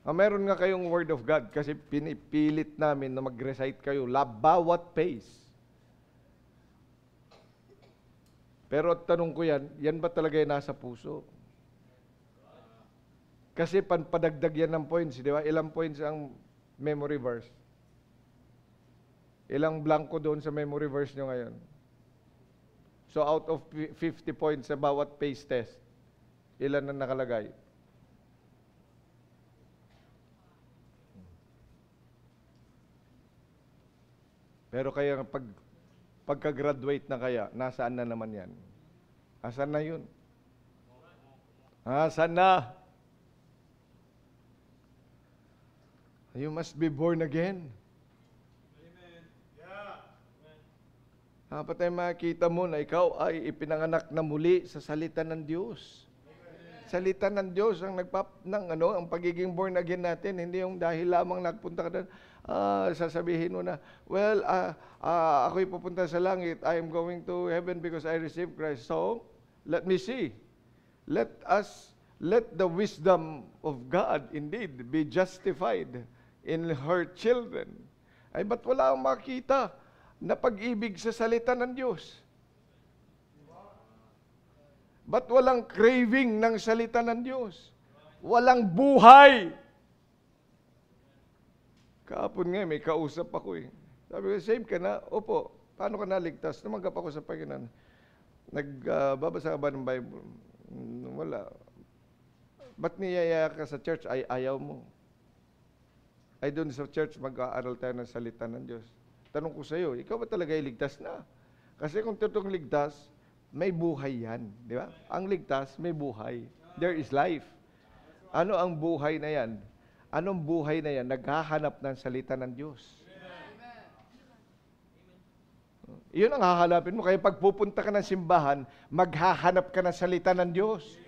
Meron nga kayong Word of God kasi pinipilit namin na mag-recite kayo bawat page. Pero tanong ko yan ba talaga yung nasa puso? Kasi padagdag yan ng points, di ba? Ilang points ang memory verse? Ilang blanco doon sa memory verse nyo ngayon? So out of 50 points sa bawat pace test, ilan na nakalagay? Pero kaya pagka-graduate na kaya, nasaan na naman yan? Asan na yun? Asan na? You must be born again. Amen. Yeah. Dapat tayo makita mo na ikaw ay ipinanganak na muli sa salita ng Diyos. Amen. Salita ng Diyos ang ang pagiging born again natin, hindi yung dahil lamang nagpunta ka doon, sasabihin mo na, well, ako'y pupunta sa langit, I am going to heaven because I received Christ. So, let me see. Let the wisdom of God indeed be justified in her children. Ay, ba't wala akong makita na pag-ibig sa salita ng Diyos? Ba't walang craving ng salita ng Diyos? Walang buhay. Kahapon nga, may kausap ako eh. Sabi ko, same ka na? Opo. Paano ka naligtas? Tumanggap ako sa Panginoon. Nagbabasa ka ba ng Bible? Wala. Ba't niyaya ka sa church? Ay, ayaw mo. Ay, doon sa church, mag-aaral tayo ng salita ng Diyos. Tanong ko sa iyo, ikaw ba talaga iligtas na? Kasi kung totoong ligtas, may buhay yan. Di ba? Ang ligtas, may buhay. There is life. Ano ang buhay na yan? Anong buhay na yan? Naghahanap ng salita ng Diyos. Iyon ang hahanapin mo. Kaya pag pupunta ka ng simbahan, maghahanap ka ng salita ng Diyos.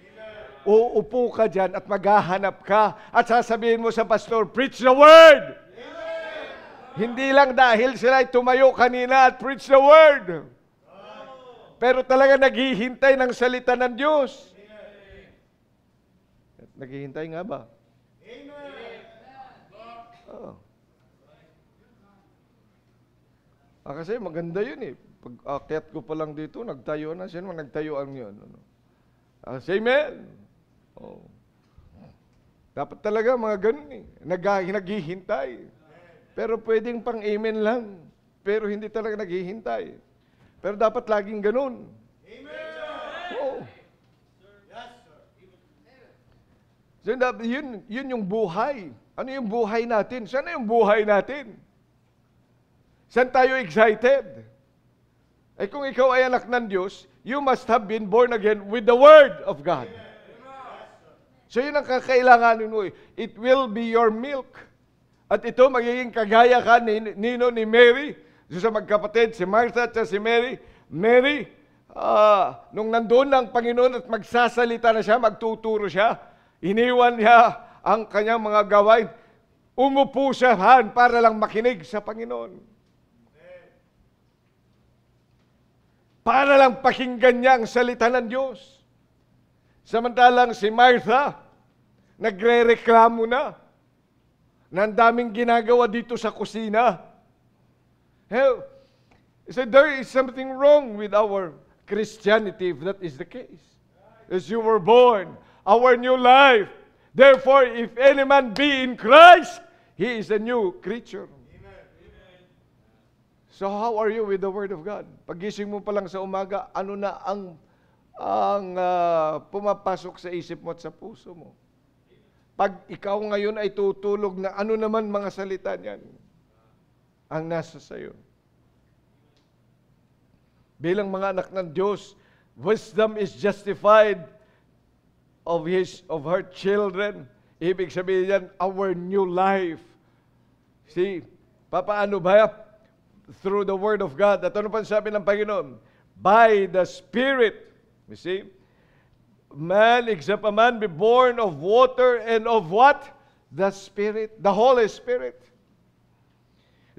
Uupo ka dyan at maghahanap ka at sasabihin mo sa pastor, preach the word! Hindi lang dahil sila ay tumayo kanina at preach the word. Pero talaga naghihintay ng salita ng Diyos. Naghihintay nga ba? Oh. Kasi maganda yun eh. Pag akyat ko pa lang dito, nagtayo na. Sino nagtayuan yun? Say amen. Oh. Dapat talaga mga ganun eh. Naghihintay. Pero pwedeng pang amen lang. Pero hindi talaga naghihintay. Pero dapat laging ganun. Amen! Oh. Yes, sir. So, yun yung buhay. Ano yung buhay natin? Saan yung buhay natin? Saan tayo excited? Ay kung ikaw ay anak ng Diyos, you must have been born again with the Word of God. So yun ang kakailanganin mo. It will be your milk. At ito magiging kagaya ka ni Mary, sa magkapatid, si Martha at si Mary. Mary, nung nandun ang Panginoon at magsasalita na siya, magtuturo siya, iniwan niya ang kanyang mga gawain. Umupo siya para lang makinig sa Panginoon. Para lang pakinggan niya ang salita ng Diyos. Samantalang si Martha, nagre-reklamo na ang daming ginagawa dito sa kusina. So there is something wrong with our Christianity if that is the case. As you were born, our new life. Therefore, if any man be in Christ, he is a new creature. So how are you with the Word of God? Pagising mo pa lang sa umaga, ano na ang pumapasok sa isip mo at sa puso mo? Pag ikaw ngayon ay tutulog na ano naman mga salita niyan ang nasa sayo. Bilang mga anak ng Diyos, wisdom is justified of her children. Ibig sabihin yan, our new life. See, papaano ba? Through the Word of God. At ano pa sabi ng Panginoon? By the Spirit. You see? Man, except a man be born of water and of what? The Spirit. The Holy Spirit.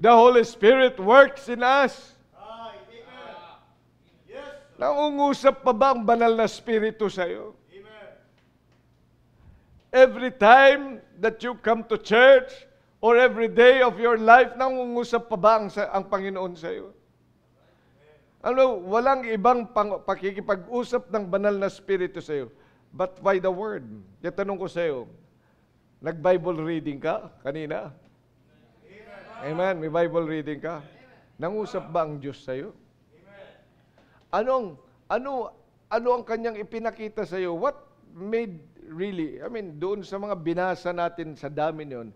The Holy Spirit works in us. Nangungusap pa ba ang banal na Espiritu sa'yo? Every time that you come to church, or every day of your life, nangungusap pa ba ang Panginoon sa iyo? Ano, walang ibang pakikipag-usap ng banal na Espiritu sa iyo, but by the Word. Kaya tanong ko sa iyo, nag-Bible reading ka kanina? Amen. May Bible reading ka? Nangusap ba ang Diyos sa iyo? Ano ang kanyang ipinakita sa iyo? What made really, doon sa mga binasa natin sa dami niyon,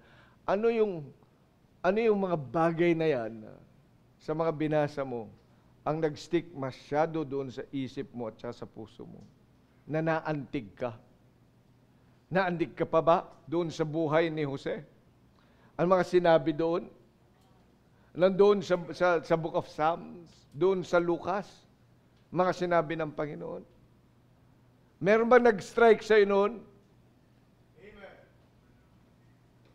ano yung mga bagay na yan sa mga binasa mo ang nag-stick masyado doon sa isip mo at sa puso mo? Na naantig ka? Naantig ka pa ba doon sa buhay ni Jose? Ang mga sinabi doon? Nandoon sa Book of Psalms, doon sa Lucas, mga sinabi ng Panginoon. Meron ba nag-strike sa'yo noon?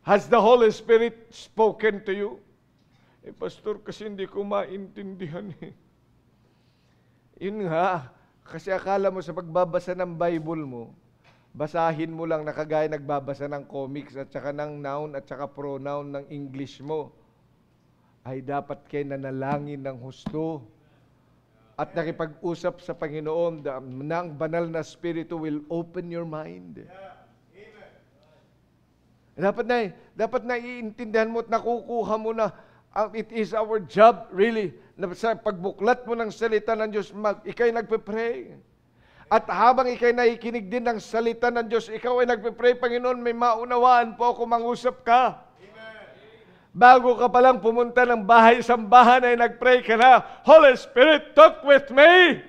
Has the Holy Spirit spoken to you? Pastor, kasi hindi ko maintindihan eh. Yun nga, kasi akala mo sa pagbabasa ng Bible mo, basahin mo lang nakagaya nagbabasa ng comics at saka ng noun at saka pronoun ng English mo. ay dapat kayo nanalangin ng husto at nakipag-usap sa Panginoon na ang banal na Espiritu will open your mind. Dapat na iintindihan mo at nakukuha mo na it is our job really na sa pagbuklat mo ng salita ng Diyos, ikaw'y nagpe-pray. At habang ikaw'y nakikinig din ng salita ng Diyos, ikaw ay nagpe-pray, Panginoon, may maunawaan po ako, mangusap ka. Bago ka palang pumunta ng bahay-sambahan ay nag-pray ka na, Holy Spirit, talk with me.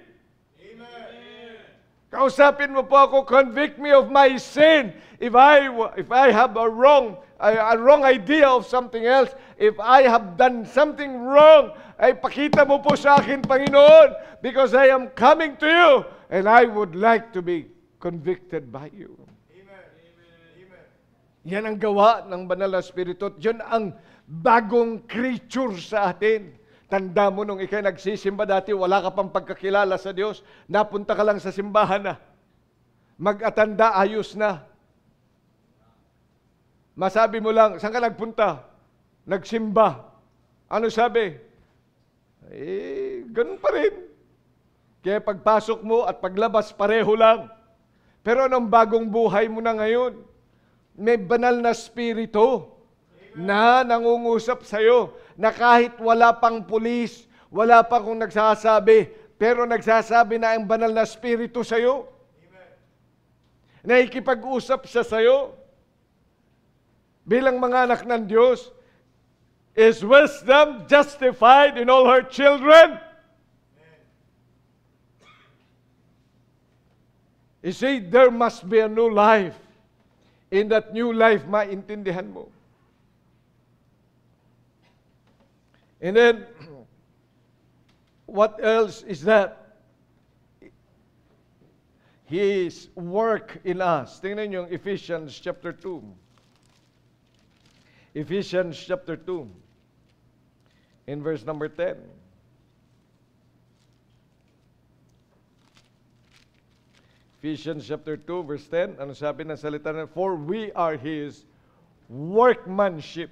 Amen. Kausapin mo po ako, convict me of my sin. If I have a wrong idea of something else, if I have done something wrong, ay pakita mo po sa akin, Panginoon, because I am coming to you and I would like to be convicted by you. Amen. Amen. Yan ang gawa ng banal na Espiritu. Yan ang bagong creature sa atin. Tanda mo nung ikay nagsisimba dati, wala ka pang pagkakilala sa Diyos, napunta ka lang sa simbahan na. Mag-atanda, ayos na. Masabi mo lang, saan ka nagpunta? Nagsimba. Ano sabi? Ganun pa rin. Kaya pagpasok mo at paglabas, pareho lang. Pero anong bagong buhay mo na ngayon? May banal na Espiritu na nangungusap sa'yo, na kahit wala pang pulis, wala pa kung nagsasabi, pero nagsasabi na ang banal na Espiritu sa'yo. Nakikipag-usap siya sa'yo. Bilang mga anak ng Diyos, is wisdom justified in all her children? You see, there must be a new life. In that new life, maintindihan mo. And then, what else is that? His work in us. Tingnan niyo yung Ephesians chapter 2. Ephesians chapter 2. In verse number 10. Ephesians chapter 2, verse 10. Ano sabi ng salita na? For we are His workmanship,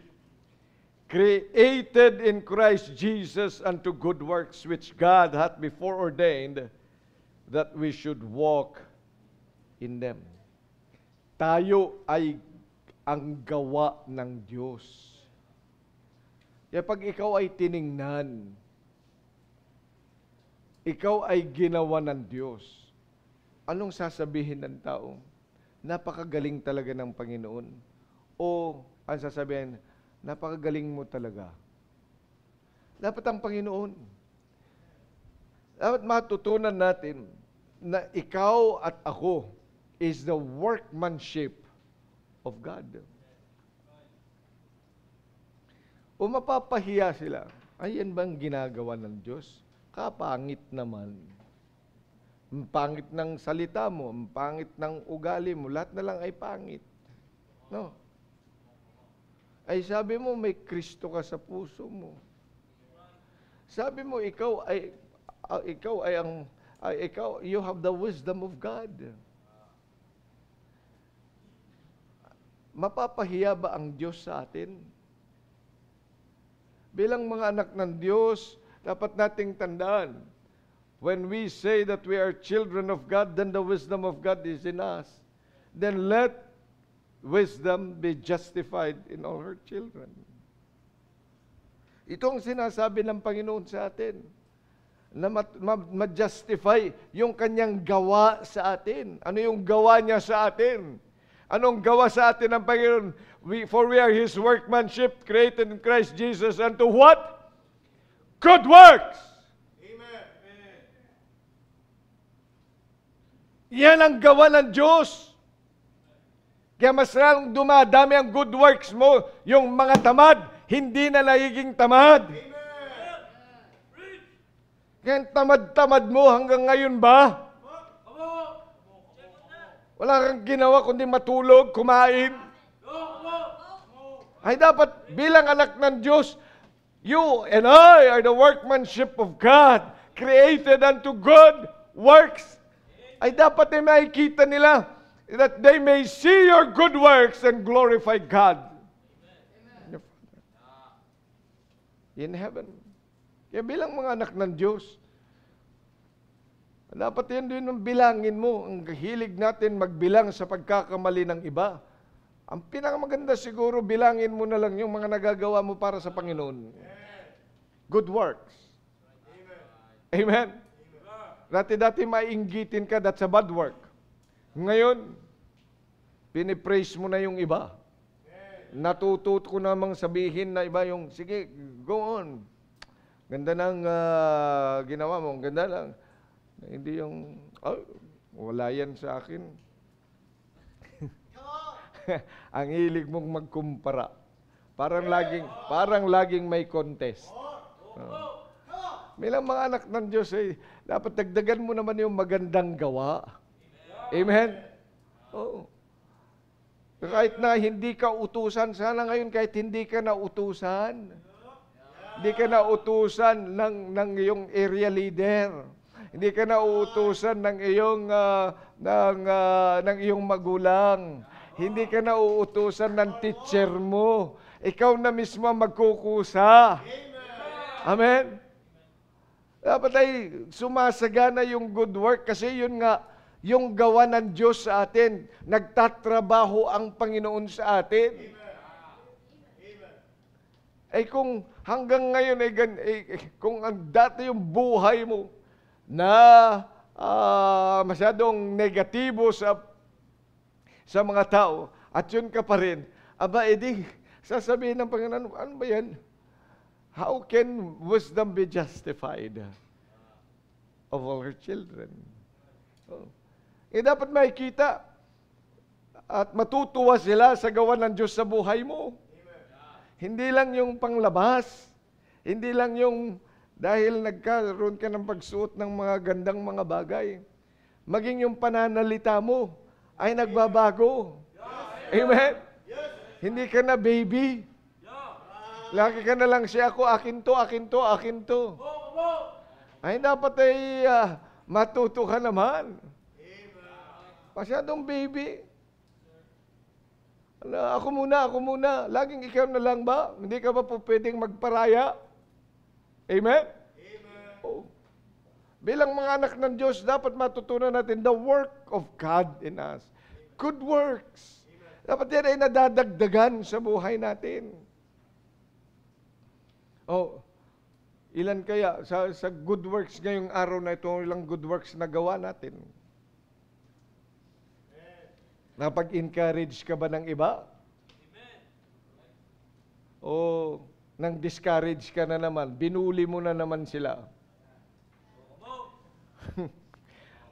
created in Christ Jesus unto good works, which God hath before ordained that we should walk in them. Tayo ay ang gawa ng Diyos. Kaya pag ikaw ay tiningnan, ikaw ay ginawa ng Diyos, anong sasabihin ng tao? Napakagaling talaga ng Panginoon. O ang sasabihin, napakagaling mo talaga. Dapat ang Panginoon. Dapat matutunan natin na ikaw at ako is the workmanship of God. O mapapahiya sila, ay yan bang ginagawa ng Diyos? Kapangit naman. Ang pangit ng salita mo, ang pangit ng ugali mo, lahat na lang ay pangit. No? Ay sabi mo, may Kristo ka sa puso mo. Sabi mo, you have the wisdom of God. Mapapahiya ba ang Diyos sa atin? Bilang mga anak ng Diyos, dapat nating tandaan, when we say that we are children of God, then the wisdom of God is in us. Then let wisdom be justified in all her children. Ito ang sinasabi ng Panginoon sa atin, na ma-justify yung kanyang gawa sa atin. Ano yung gawa niya sa atin? Anong gawa sa atin ng Panginoon? For we are His workmanship, created in Christ Jesus, unto what? Good works! Amen. Yan ang gawa ng Diyos. Kaya mas lalong dumadami ang good works mo, yung mga tamad, hindi na nagiging tamad. Amen. Kaya tamad-tamad mo hanggang ngayon ba? Wala kang ginawa kundi matulog, kumain. Ay dapat bilang anak ng Diyos, you and I are the workmanship of God, created unto good works. Ay dapat ay makikita nila, that they may see your good works and glorify God. Amen. in heaven. Kaya bilang mga anak ng Diyos, dapat yan din ang bilangin mo. Ang hilig natin magbilang sa pagkakamali ng iba. Ang pinakamaganda siguro, bilangin mo na lang yung mga nagagawa mo para sa Panginoon. Good works. Amen? Dati mainggitin ka, that's a bad work. Ngayon, pinipraise mo na yung iba. Natututo ko namang sabihin na iba yung, sige, go on. Ganda ng ginawa mo, ganda lang. Hindi yung, wala yan sa akin. Ang hilig mong magkumpara. Parang laging may contest. Bilang mga anak ng Diyos, dapat dagdagan mo naman yung magandang gawa. Amen? Oo. Kahit na hindi ka utusan, sana ngayon kahit hindi ka na utusan, hindi ka na utusan ng iyong area leader. Hindi ka na uutusan ng iyong magulang. Hindi ka na uutusan ng teacher mo. Ikaw na mismo magkukusa. Amen? Dapat ay sumasagana yung good work kasi yun nga, yung gawa ng Diyos sa atin. Nagtatrabaho ang Panginoon sa atin. Ay kung hanggang ngayon kung ang dati yung buhay mo na masyadong negatibo sa mga tao at yun ka pa rin, edi sasabihin ng Panginoon, ano ba yan? How can wisdom be justified of all her children? Dapat makikita at matutuwa sila sa gawa ng Diyos sa buhay mo. Hindi lang yung panglabas, hindi lang yung dahil nagkaroon ka ng pagsuot ng mga gandang mga bagay. Maging yung pananalita mo ay nagbabago. Amen? Hindi ka na baby. Lagi ka na lang siya, akin to. Ay, dapat ay matuto ka naman. Masyadong baby. Ako muna. Laging ikaw na lang ba? Hindi ka ba po pwedeng magparaya? Amen? Oh. Bilang mga anak ng Diyos, dapat matutunan natin the work of God in us. Good works. Dapat yan ay nadadagdagan sa buhay natin. Ilan kaya sa good works ngayong araw na ito, ilang good works na gawa natin? Napag-encourage ka ba ng iba? O nang discourage ka na naman, binuli mo na naman sila?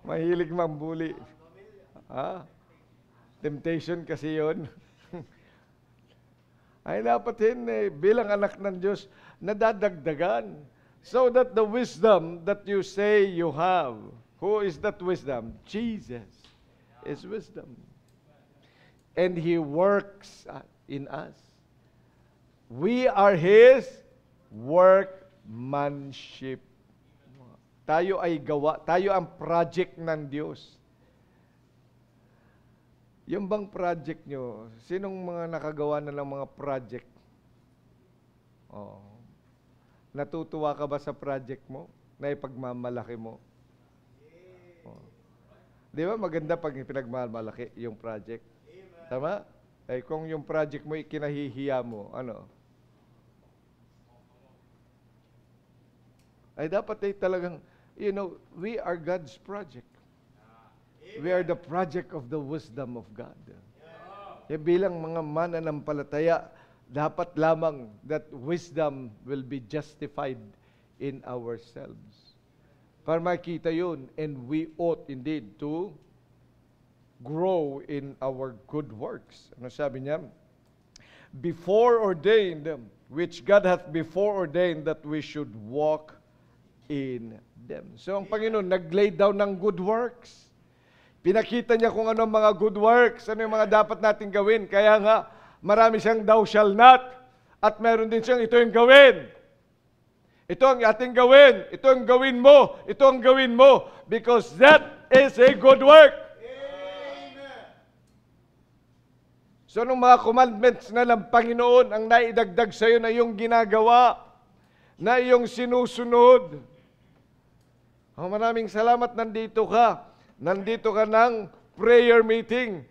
Mahilig mambuli. Temptation kasi yon. Ay dapat bilang anak ng Diyos, nadadagdagan. So that the wisdom that you say you have, who is that wisdom? Jesus is wisdom. And He works in us. We are His workmanship. Tayo ay gawa, tayo ang project ng Diyos. Yung bang project nyo, sinong mga nakagawa na ng mga project? Natutuwa ka ba sa project mo? Na ipagmamalaki mo? Di ba maganda pag pinagmamalaki yung project? Tama? Ay kung yung project mo ikinahihiya mo, ay dapat talagang, we are God's project. We are the project of the wisdom of God. Bilang mga mananampalataya, dapat lamang that wisdom will be justified in ourselves. Para makita yun, and we ought indeed to grow in our good works. Ano sabi niya? Before ordained, which God hath before ordained that we should walk in them. So ang Panginoon nag-lay down ng good works. Pinakita niya kung ano ang mga good works, ano yung mga dapat nating gawin. Kaya nga, marami siyang thou shall not, at meron din siyang ito yung gawin. Ito ang ating gawin. Ito ang gawin mo. Ito ang gawin mo. Because that is a good work. Amen. So, nung mga commandments na ng Panginoon ang naidagdag sa iyo na yung ginagawa, na iyong sinusunod. Maraming salamat, nandito ka. Nandito ka ng prayer meeting.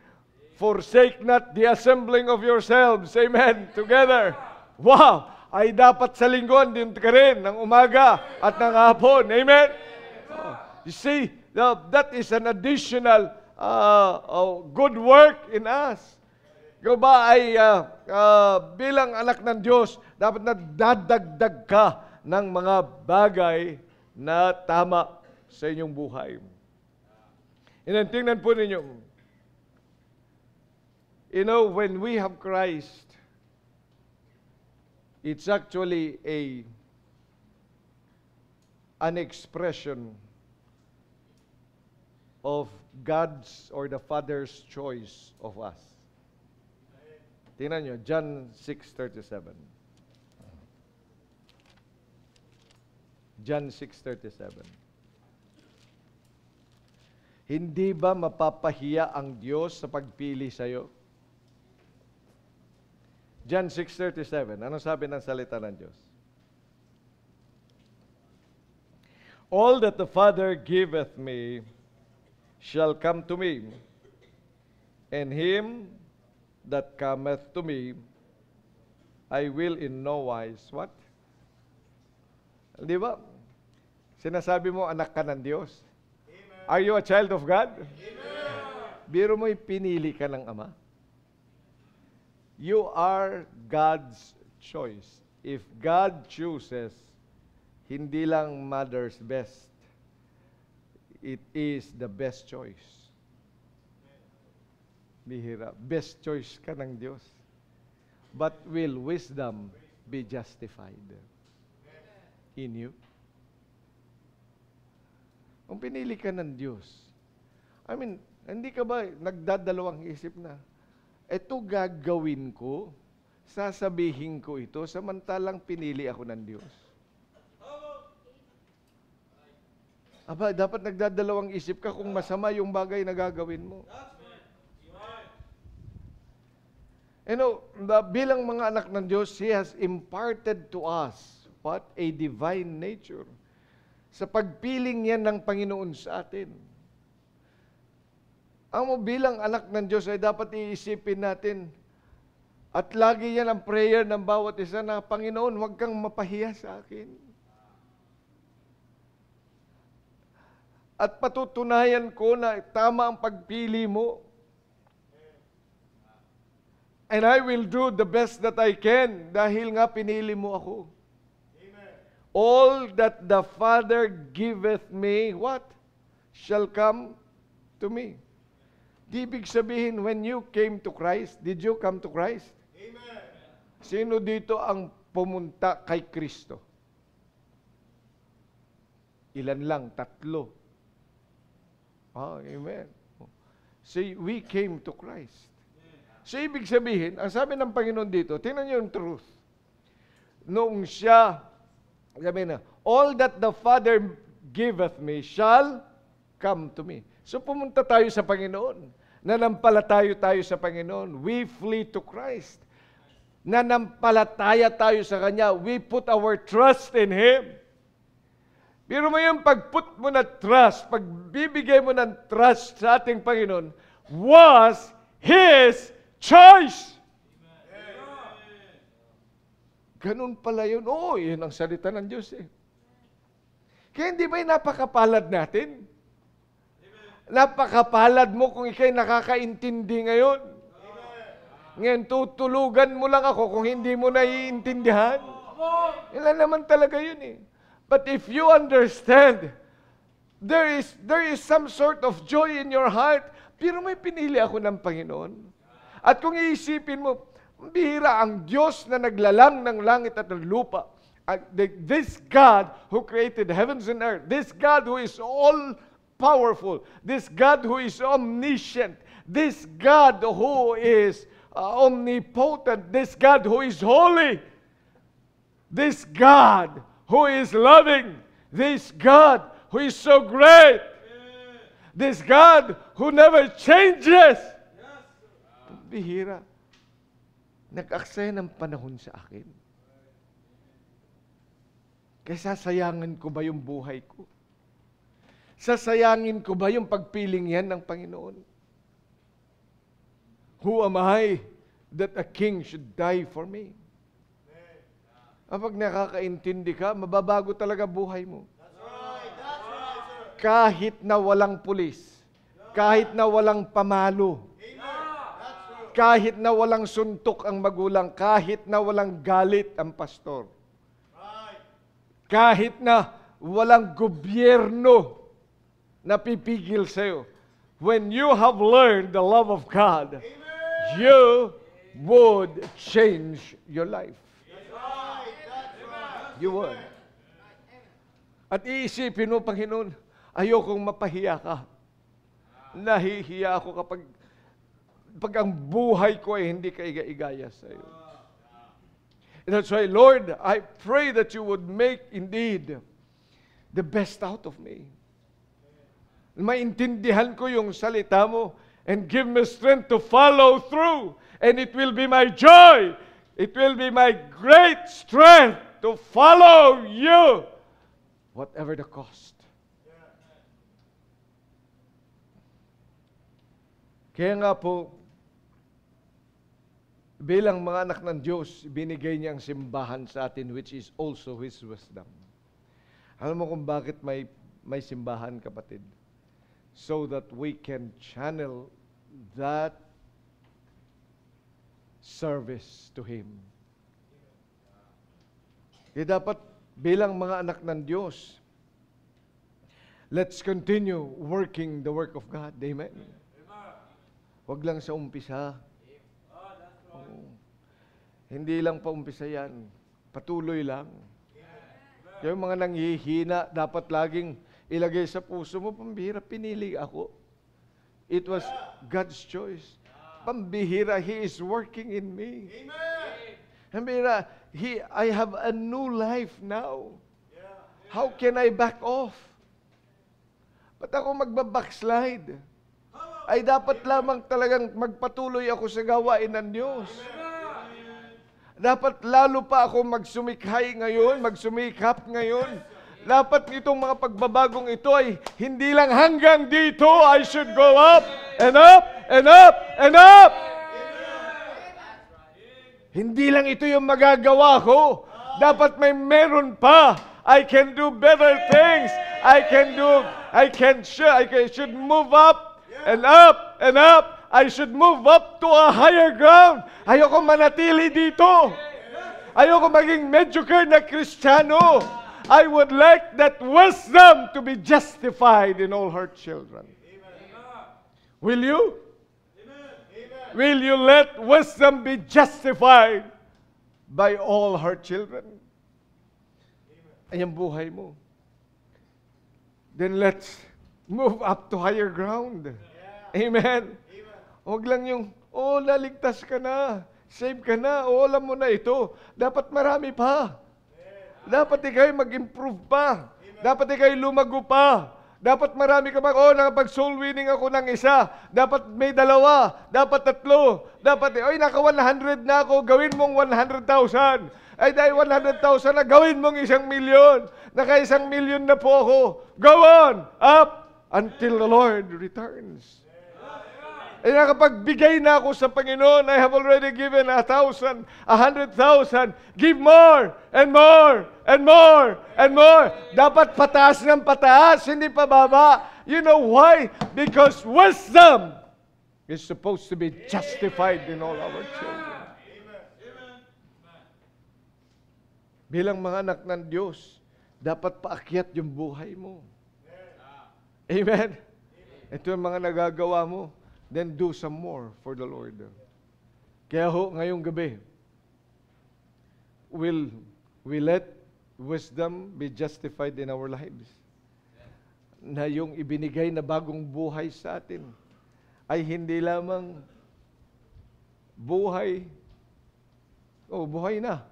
Forsake not the assembling of yourselves. Amen. Together. Wow! Ay dapat sa linggon din ka rin ng umaga at ng hapon. Amen. You see, that is an additional good work in us. Ikaw ba ay bilang anak ng Diyos, dapat na dadagdag ka ng mga bagay na tama sa inyong buhay. And tingnan po ninyo, you know, when we have Christ, it's actually an expression of God's or the Father's choice of us. Tingnan nyo, John 6:37. John 6:37. Hindi ba mapapahiya ang Diyos sa pagpili sa iyo? John 6:37. Ano sabi ng salita ng Diyos? All that the Father giveth me shall come to me, and him that cometh to me, I will in no wise, what? Di ba? Sinasabi mo, anak ka ng Diyos. Amen. Are you a child of God? Amen. Biro mo'y pinili ka ng Ama. You are God's choice. If God chooses, hindi lang mother's best. It is the best choice. Bihira. Best choice ka ng Diyos. But will wisdom be justified in you? Kung pinili ka ng Diyos, I mean, hindi ka ba nagdadalawang isip na, eto gagawin ko, sasabihin ko ito, samantalang pinili ako ng Diyos. Aba, dapat nagdadalawang isip ka kung masama yung bagay na gagawin mo. You know, bilang mga anak ng Diyos, He has imparted to us, what? A divine nature. Sa pagpiling yan ng Panginoon sa atin. Ang bilang anak ng Diyos ay dapat iisipin natin, at lagi yan ang prayer ng bawat isa na, Panginoon, huwag kang mapahiya sa akin. At patutunayan ko na tama ang pagpili mo. And I will do the best that I can dahil nga pinili mo ako. Amen. All that the Father giveth me, what? Shall come to me. Di ibig sabihin, when you came to Christ, did you come to Christ? Amen. Sino dito ang pumunta kay Kristo? Ilan lang? 3. Amen. See, we came to Christ. So, ibig sabihin, ang sabi ng Panginoon dito, tingnan niyo yung truth. Noong siya, sabi na, all that the Father giveth me shall come to me. So, pumunta tayo sa Panginoon. Nanampalataya tayo sa Panginoon. We flee to Christ. Nanampalataya tayo sa Kanya. We put our trust in Him. Pero mo yung pag-put mo na trust, pagbibigay mo ng trust sa ating Panginoon, was His choice. Ganun pala yun. Oo, yun ang salita ng Diyos eh. Kaya hindi ba yung napakapalad natin? Napakapalad mo kung ikay nakakaintindi ngayon. Ngayon, tutulugan mo lang ako kung hindi mo naiintindihan. Ilan naman talaga yun eh. But if you understand, there is some sort of joy in your heart, pero may pinili ako ng Panginoon. At kung iisipin mo, bihira ang Diyos na naglalang ng langit at ng lupa. This God who created heavens and earth, this God who is all-powerful, this God who is omniscient, this God who is omnipotent, this God who is holy, this God who is loving, this God who is so great, this God who never changes. Bihira. Nag-aksaya ng panahon sa akin. Kaya sasayangan ko ba yung buhay ko? Sasayangin ko ba yung pagpiling yan ng Panginoon? Who am I that a king should die for me? Kapag nakakaintindi ka, mababago talaga buhay mo. Kahit na walang pulis, kahit na walang pamalo, kahit na walang suntok ang magulang, kahit na walang galit ang pastor, kahit na walang gobyerno na pipigil sa'yo. When you have learned the love of God, you would change your life. You would. At iisipin mo, Panginoon, ayokong mapahiya ka. Nahihiya ako kapag ang buhay ko ay hindi kaiga-igaya sa iyo. And that's why, Lord, I pray that you would make indeed the best out of me. Maintindihan ko yung salita mo and give me strength to follow through. And it will be my joy. It will be my great strength to follow you, whatever the cost. Kaya nga po, bilang mga anak ng Diyos, binigay niya ang simbahan sa atin, which is also His wisdom. Alam mo kung bakit may simbahan, kapatid? So that we can channel that service to Him. Kaya dapat bilang mga anak ng Diyos, let's continue working the work of God. Amen. Huwag lang sa umpisa. Hindi lang pa umpisa yan. Patuloy lang. Yung mga nanghihina, dapat laging ilagay sa puso mo, pambihira, pinili ako. It was God's choice. Pambihira, He is working in me. Pambihira, I have a new life now. How can I back off? Ba't ako magbabackslide? Ay dapat lamang talagang magpatuloy ako sa gawain ng Diyos. Dapat lalo pa ako magsumikhay ngayon, magsumikap ngayon. Dapat itong mga pagbabagong ito ay hindi lang hanggang dito. I should go up and up and up and up. Hindi lang ito yung magagawa ko. Dapat may meron pa. I can do better things. I should move up and up and up. I should move up to a higher ground. Ayoko manatili dito. Ayoko maging mediocre na Kristiyano. I would like that wisdom to be justified in all her children. Will you? Will you let wisdom be justified by all her children? Ayan buhay mo. Then let's move up to higher ground. Amen. Huwag lang yung, naligtas ka na, save ka na, alam mo na ito. Dapat marami pa. Dapat ikaw'y mag-improve pa. Dapat ikaw'y lumago pa. Dapat marami ka nakapag-soul winning ako ng isa. Dapat may 2. Dapat 3. Dapat, naka 100 na ako, gawin mong 100,000. Ay, dahil 100,000 na, gawin mong 1,000,000. Naka 1,000,000 na po ako. Go on, up, until the Lord returns. Eh, nakapagbigay na ako sa Panginoon. I have already given 1,000, 100,000. Give more, and more, and more, and more. Dapat pataas ng pataas, hindi pa baba. You know why? Because wisdom is supposed to be justified in all our children. Bilang mga anak ng Diyos, dapat paakyat yung buhay mo. Amen? Ito yung mga nagagawa mo. Then do some more for the Lord. Kaya ngayong gabi, will we let wisdom be justified in our lives? Na yung ibinigay na bagong buhay sa atin ay hindi lamang buhay, buhay na.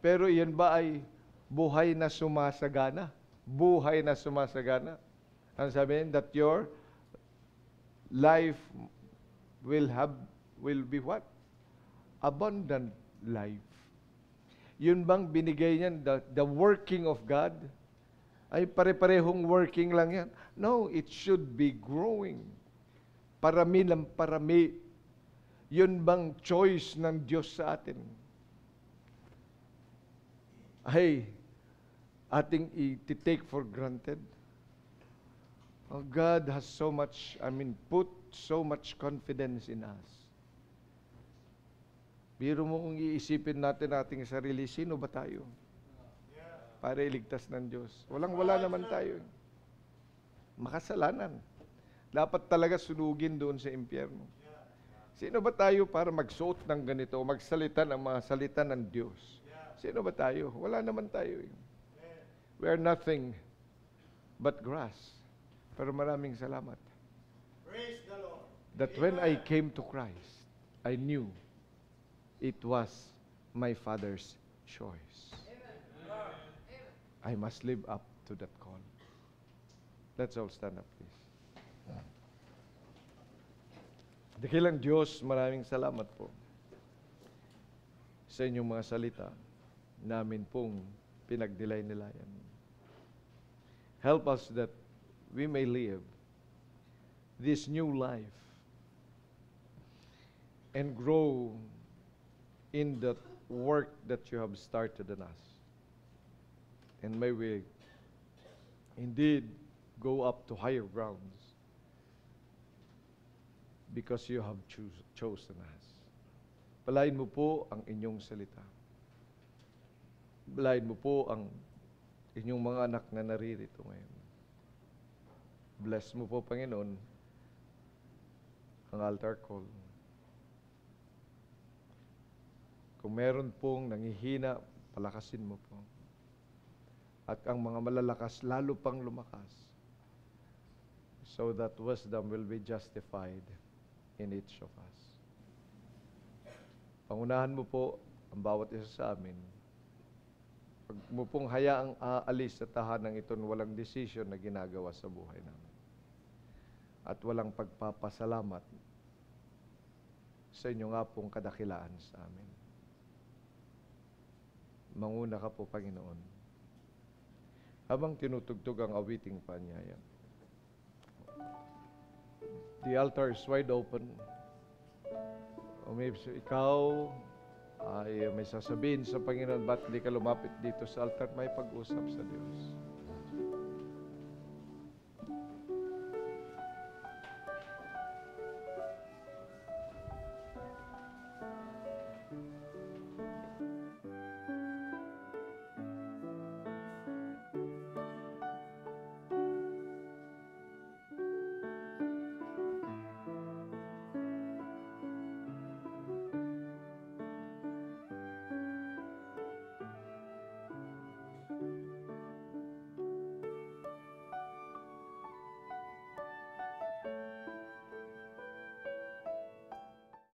Pero iyan ba ay buhay na sumasagana? Buhay na sumasagana. Ano sabihin? That your life will be what? Abundant life. Yun bang binigay niyan, the working of God? Ay pare-parehong working lang yan. No, it should be growing. Parami ng parami. Yun bang choice ng Diyos sa atin? Ay, ating i-take for granted. Oh, God has so much, put so much confidence in us. Biro mo kung iisipin natin ating sarili, sino ba tayo? Para iligtas ng Diyos. Walang-wala naman tayo. Makasalanan. Dapat talaga sunugin doon sa impyerno. Sino ba tayo para magsuot ng ganito, magsalita ng mga salita ng Diyos? Sino ba tayo? Wala naman tayo. We are nothing but grass. Pero maraming salamat. Praise the Lord. That when I came to Christ, I knew it was my Father's choice. I must live up to that call. Let's all stand up, please. Dakilang Diyos, maraming salamat po sa inyong mga salita namin pong pinagdilay-nilayan. Help us that we may live this new life and grow in the work that you have started in us. And may we indeed go up to higher grounds because you have chosen us. Palain mo po ang inyong salita. Palain mo po ang inyong mga anak na naririto ngayon. Bless mo po, Panginoon, ang altar call. Kung meron pong nangihina, palakasin mo po. At ang mga malalakas, lalo pang lumakas. So that wisdom will be justified in each of us. Pangunahan mo po ang bawat isa sa amin. Pag mo pong hayaang aalis sa tahanang ito, walang decision na ginagawa sa buhay namin. At walang pagpapasalamat sa inyo nga pong kadakilaan sa amin. Manguna ka po, Panginoon. Habang tinutugtog ang awiting panyaya. The altar is wide open. O maybe ikaw ay may sasabihin sa Panginoon, ba't hindi ka lumapit dito sa altar? May pag-usap sa Diyos.